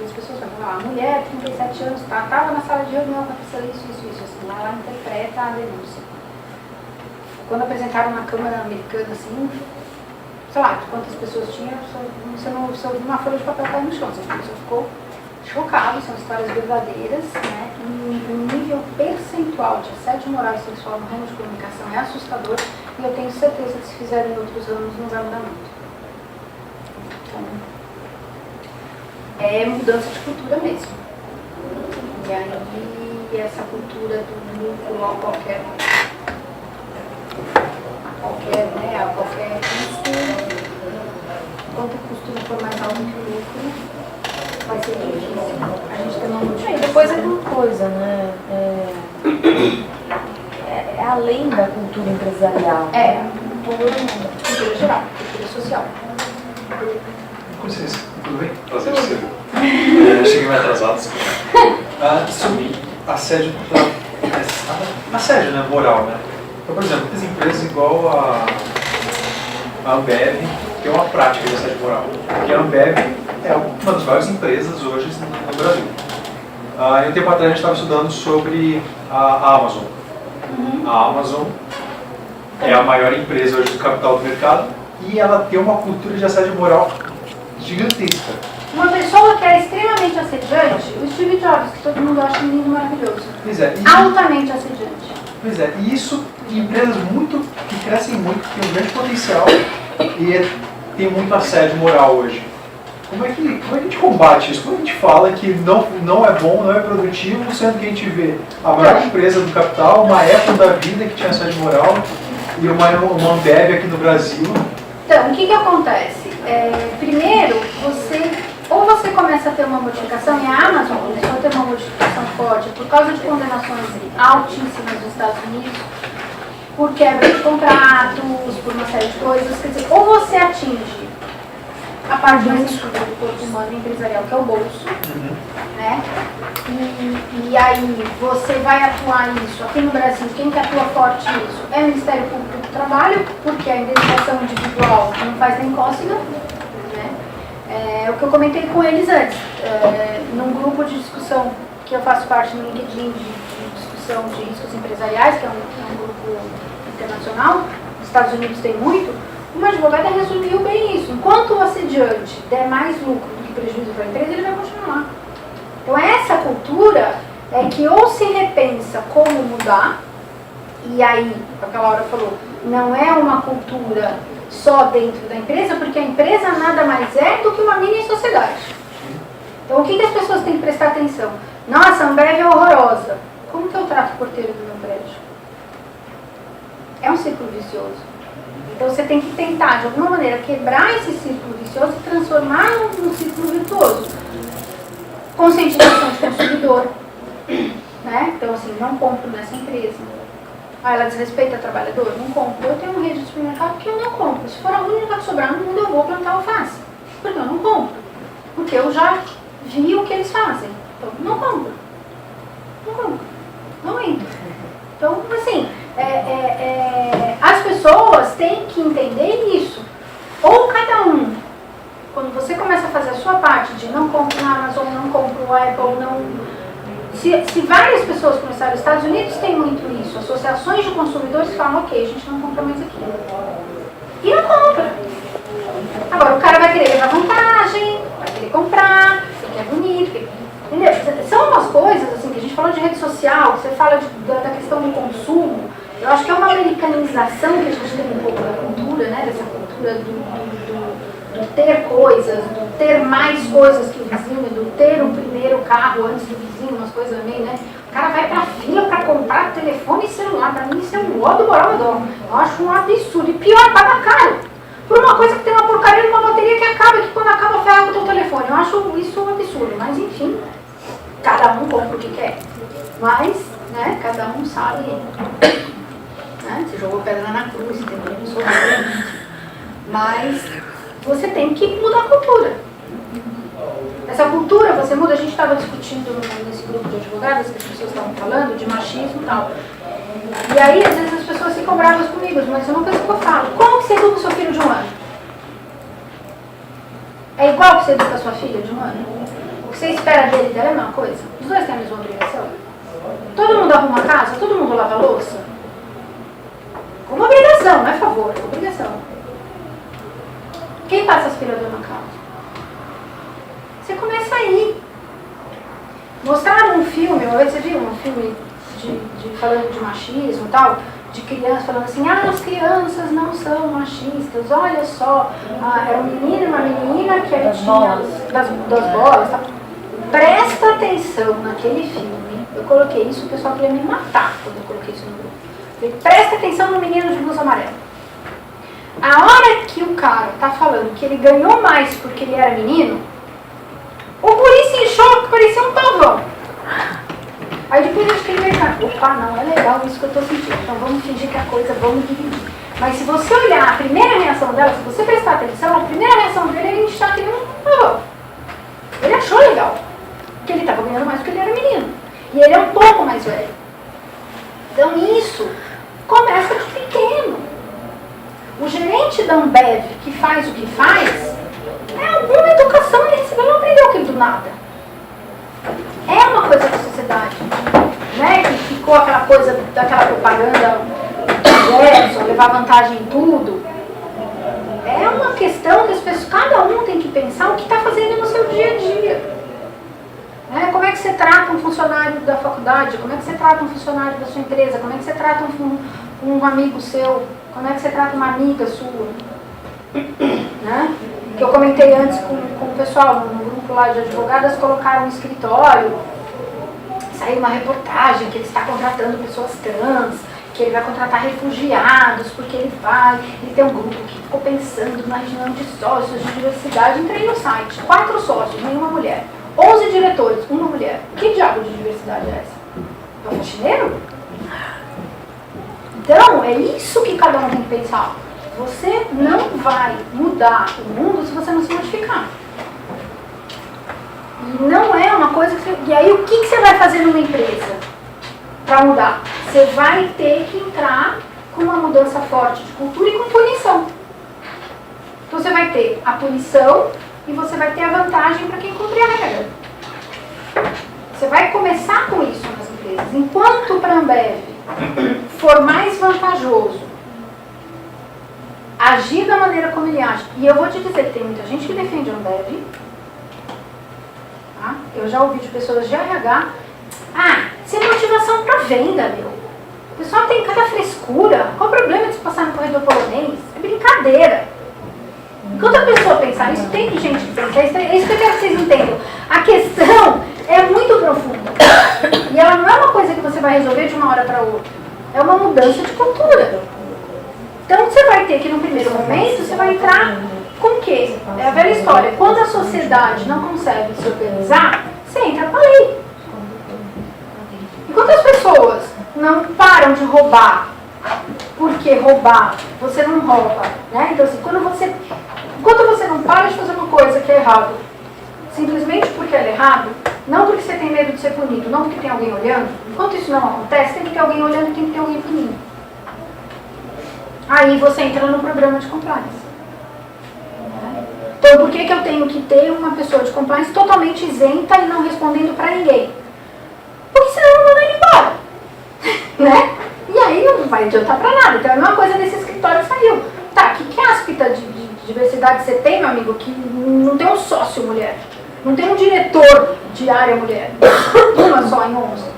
A: As pessoas vão falar, a mulher, 37 anos, estava na sala de reunião, aconteceu isso, assim, ela interpreta a denúncia. Quando apresentaram na Câmara Americana, assim, sei lá, quantas pessoas tinham, você não viu uma folha de papel cair no chão, assim, a pessoa ficou chocada, são histórias verdadeiras, né? O nível percentual de assédio moral e sexual no ramo de comunicação é assustador e eu tenho certeza que se fizerem em outros ramos não vai mudar muito. Então, é mudança de cultura mesmo. E aí essa cultura do lucro a qualquer custo, quanto o custo for mais alto que o lucro, vai ser difícil. A gente tem uma multidão.
B: E depois é uma coisa, né? É além da cultura empresarial.
A: Cultura geral, cultura social.
I: Com licença, tudo bem? Prazer de ser. Cheguei meio atrasado, desculpa. Sobre assédio, assédio, né, moral, né? Então, por exemplo, muitas empresas igual a Ambev tem uma prática de assédio moral. Porque a Ambev é uma das maiores empresas hoje no Brasil. E um tempo atrás a gente estava estudando sobre a Amazon. A Amazon é a maior empresa hoje do capital do mercado e ela tem uma cultura de assédio moral gigantesca.
A: Uma pessoa que é extremamente assediante, o Steve Jobs, que todo mundo acha lindo e maravilhoso.
I: Pois é,
A: Altamente assediante.
I: Pois é, e isso em empresas que crescem muito, que têm um grande potencial e tem muito assédio moral hoje. Como é que a gente combate isso? Como a gente fala que não é bom, não é produtivo, sendo que a gente vê a maior empresa do capital, uma Apple da vida que tinha assédio moral e uma Ambev aqui no Brasil?
A: Então, o que acontece? Primeiro, você começa a ter uma modificação, e a Amazon começou a ter uma modificação forte por causa de condenações altíssimas nos Estados Unidos, por quebra de contratos, por uma série de coisas. Quer dizer, ou você atinge a parte mais sensível do corpo humano empresarial, que é o bolso, né? E aí você vai atuar isso. Aqui no Brasil, quem que atua forte nisso é o Ministério Público do Trabalho, porque a indenização individual não faz nem cócega, né? O que eu comentei com eles antes, num grupo de discussão que eu faço parte no LinkedIn de discussão de riscos empresariais, que é um grupo internacional, os Estados Unidos tem muito. Uma advogada resumiu bem isso. Enquanto o assediante der mais lucro do que prejuízo para a empresa, ele vai continuar. Então essa cultura é que ou se repensa como mudar, e aí, aquela hora falou, não é uma cultura só dentro da empresa, porque a empresa nada mais é do que uma mini sociedade. Então o que as pessoas têm que prestar atenção? Nossa, a Ambev é horrorosa. Como que eu trato o porteiro do meu prédio? É um círculo vicioso. Então você tem que tentar, de alguma maneira, quebrar esse círculo vicioso e transformar num círculo virtuoso. Conscientização de consumidor, né? Então assim, não compro nessa empresa. Ah, ela desrespeita a trabalhadora? Não compro. Eu tenho uma rede de supermercado que eu não compro. Se for a única que sobrar no mundo, eu vou plantar alface. Porque eu não compro. Porque eu já vi o que eles fazem. Então, não compro. Não compro. Não entro. Então, assim, as pessoas têm que entender isso. Ou cada um, quando você começa a fazer a sua parte de não compro na Amazon, não compro no Apple, não... Se várias pessoas começarem, os Estados Unidos tem muito isso, associações de consumidores falam, ok, a gente não compra mais aqui. E não compra. Agora, o cara vai querer levar vantagem, vai querer comprar, porque é bonito, entendeu? São umas coisas, assim, que a gente falou de rede social, você fala da questão do consumo, eu acho que é uma americanização que a gente tem um pouco da cultura, né, dessa cultura do ter coisas, do ter mais coisas que o vizinho, do ter o primeiro carro antes do vizinho, umas coisas meio, né? O cara vai pra fila pra comprar telefone e celular. Pra mim isso é um ódio moral. Eu acho um absurdo. E pior, paga caro. Por uma coisa que tem uma porcaria de uma bateria que acaba, que quando acaba ferra com o teu telefone. Eu acho isso um absurdo. Mas enfim, cada um compra o que quer. Mas, né, cada um sabe, né? Você jogou pedra na cruz, entendeu? Não sou realmente. Mas você tem que mudar a cultura. Essa cultura você muda, a gente estava discutindo nesse grupo de advogadas, que as pessoas estavam falando de machismo e tal. E aí, às vezes, as pessoas ficam bravas comigo, mas é uma coisa que eu falo. Como que você educa o seu filho de 1 ano? É igual que você educa a sua filha de 1 ano? O que você espera dele e dela é a mesma coisa? Os dois têm a mesma obrigação? Todo mundo arruma a casa? Todo mundo lava a louça? Como obrigação, não é favor, é obrigação. Quem passa aspirador na casa? Você começa aí. Mostraram um filme, uma vez você viu um filme falando de machismo e tal, de crianças falando assim, as crianças não são machistas, olha só, era um menino e uma menina que ele tinha das bolas, tá? Presta atenção naquele filme, eu coloquei isso, o pessoal queria me matar quando eu coloquei isso no grupo. Falei, presta atenção no menino de blusa amarela. A hora que o cara tá falando que ele ganhou mais porque ele era menino, o guri se inchou que parecia um pavão. Aí depois eu acho que ele veio cá, opa, não, é legal isso que eu tô sentindo, então vamos fingir que a coisa, vamos dividir. Mas se você olhar a primeira reação dela, se você prestar atenção, a primeira reação dele é inchar que nem um pavão. Ele achou legal, porque ele tava ganhando mais porque ele era menino. E ele é um pouco mais velho. Então isso começa de pequeno. O gerente da Ambev que faz o que faz, é alguma educação ele recebeu, não aprendeu aquilo do nada. É uma coisa da sociedade, né? Que ficou aquela coisa daquela propaganda Gerson, levar vantagem em tudo. É uma questão que as pessoas, cada um tem que pensar o que está fazendo no seu dia a dia. Né? Como é que você trata um funcionário da faculdade? Como é que você trata um funcionário da sua empresa? Como é que você trata um amigo seu? Como é que você trata uma amiga sua? Né? Que eu comentei antes com o pessoal, no grupo lá de advogadas, colocaram um escritório, saiu uma reportagem que ele está contratando pessoas trans, que ele vai contratar refugiados, porque ele tem um grupo que ficou pensando na região de sócios de diversidade. Entrei no site, 4 sócios, nenhuma mulher, 11 diretores, uma mulher. Que diabo de diversidade é essa? É um faxineiro? Então, é isso que cada um tem que pensar. Você não vai mudar o mundo se você não se modificar. E não é uma coisa que você... E aí, o que você vai fazer numa empresa para mudar? Você vai ter que entrar com uma mudança forte de cultura e com punição. Então, você vai ter a punição e você vai ter a vantagem para quem cumprir a regra. Você vai começar com isso nas empresas. Enquanto para a Ambev for mais vantajoso agir da maneira como ele age. E eu vou te dizer que tem muita gente que defende a Ambev. Tá? Eu já ouvi de pessoas de RH. Isso é motivação para venda, meu. O pessoal tem cada frescura. Qual o problema de se passar no corredor polonês? É brincadeira. Enquanto a pessoa pensar isso, tem gente que pensa. É isso que eu quero que vocês entendam. A questão é muito profunda. E ela não é uma coisa que você vai resolver de uma hora para outra. É uma mudança de cultura. Então você vai ter que, no primeiro momento, você vai entrar com o quê? É a velha história. Quando a sociedade não consegue se organizar, você entra com a lei. Enquanto as pessoas não param de roubar. Por que roubar? Você não rouba, né? Então, assim, enquanto você não para de fazer uma coisa que é errado, simplesmente porque ela é errado, não porque você tem medo de ser punido, não porque tem alguém olhando, enquanto isso não acontece, tem que ter alguém olhando e tem que ter alguém punindo. Aí você entra no programa de compliance. Então, por que eu tenho que ter uma pessoa de compliance totalmente isenta e não respondendo pra ninguém? Porque senão eu não mando ele embora. Né? E aí não vai adiantar pra nada. Então, a mesma coisa nesse escritório saiu. Tá, que áspida de diversidade você tem, meu amigo, que não tem um sócio mulher? Não tem um diretor de área mulher? Uma só em 11.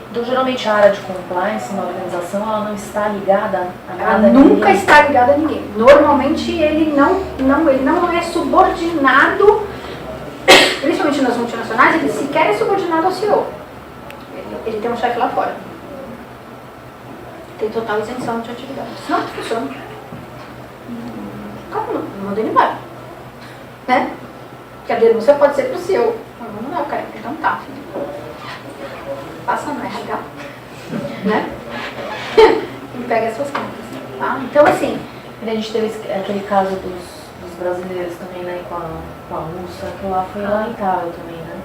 B: Então, geralmente, a área de compliance na organização, ela não está ligada a nada.
A: Ela nunca está ligada a ninguém. Normalmente, ele não é subordinado, principalmente nas multinacionais, ele sequer é subordinado ao CEO. Ele tem um chefe lá fora. Tem total isenção de atividade. Senão não funciona. Calma, não manda ele embora. Né? Porque a denúncia pode ser pro CEO. Mas vamos lá, cara. Então tá, filho. Passa no RH. Né? E pega as suas contas. Tá? Então, assim...
B: A gente teve aquele caso dos brasileiros também, né? Com a russa, que lá foi lamentável também, né?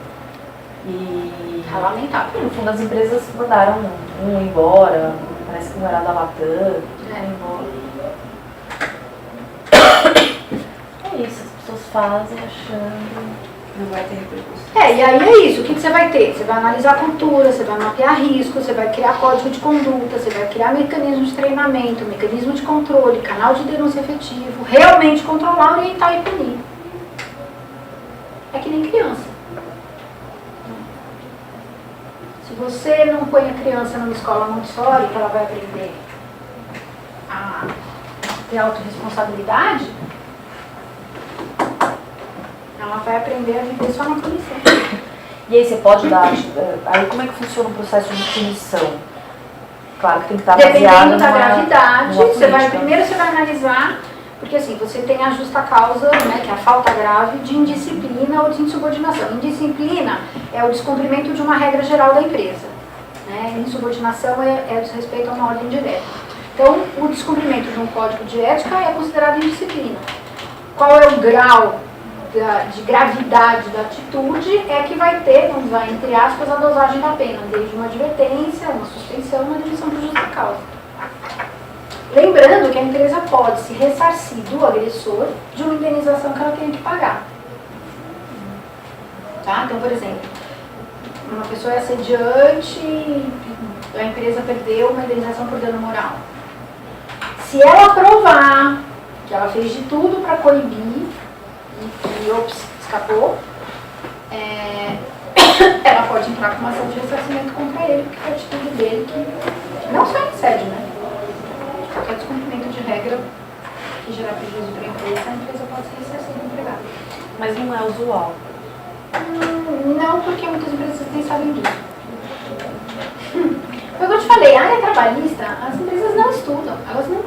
B: E...
A: É lamentável.
B: No fundo, as empresas mandaram um embora, parece que não era da Latam, É isso, as pessoas fazem achando...
C: Não vai ter repercussão.
A: E aí é isso. O que você vai ter? Você vai analisar a cultura, você vai mapear risco, você vai criar código de conduta, você vai criar mecanismo de treinamento, mecanismo de controle, canal de denúncia efetivo, realmente controlar, orientar e punir. É que nem criança. Se você não põe a criança numa escola Montessori, que ela vai aprender a ter autorresponsabilidade, ela vai aprender a viver só na punição.
B: E aí você pode dar... Aí como é que funciona o processo de punição? Claro que tem que estar baseado
A: dependendo da gravidade,
B: numa
A: primeiro você vai analisar, porque assim, você tem a justa causa, né, que é a falta grave de indisciplina ou de insubordinação. Indisciplina é o descumprimento de uma regra geral da empresa. Né? Insubordinação é o desrespeito a uma ordem direta. Então, o descumprimento de um código de ética é considerado indisciplina. Qual é o grau de gravidade da atitude é que vai ter, vamos usar entre aspas, a dosagem da pena, desde uma advertência, uma suspensão, uma demissão por justa causa. Lembrando que a empresa pode se ressarcir do agressor de uma indenização que ela tenha que pagar. Tá? Então, por exemplo, uma pessoa é assediante, a empresa perdeu uma indenização por dano moral. Se ela provar que ela fez de tudo para coibir, e ops, escapou, ela pode entrar com uma ação de ressarcimento contra ele, porque foi a atitude dele que não só é assédio, né? Qualquer descumprimento de regra que gerar prejuízo para a empresa pode ser ressarcida do empregado.
B: Mas não é usual.
A: Não, porque muitas empresas nem sabem disso. Como eu te falei, a área trabalhista, as empresas não estudam, elas não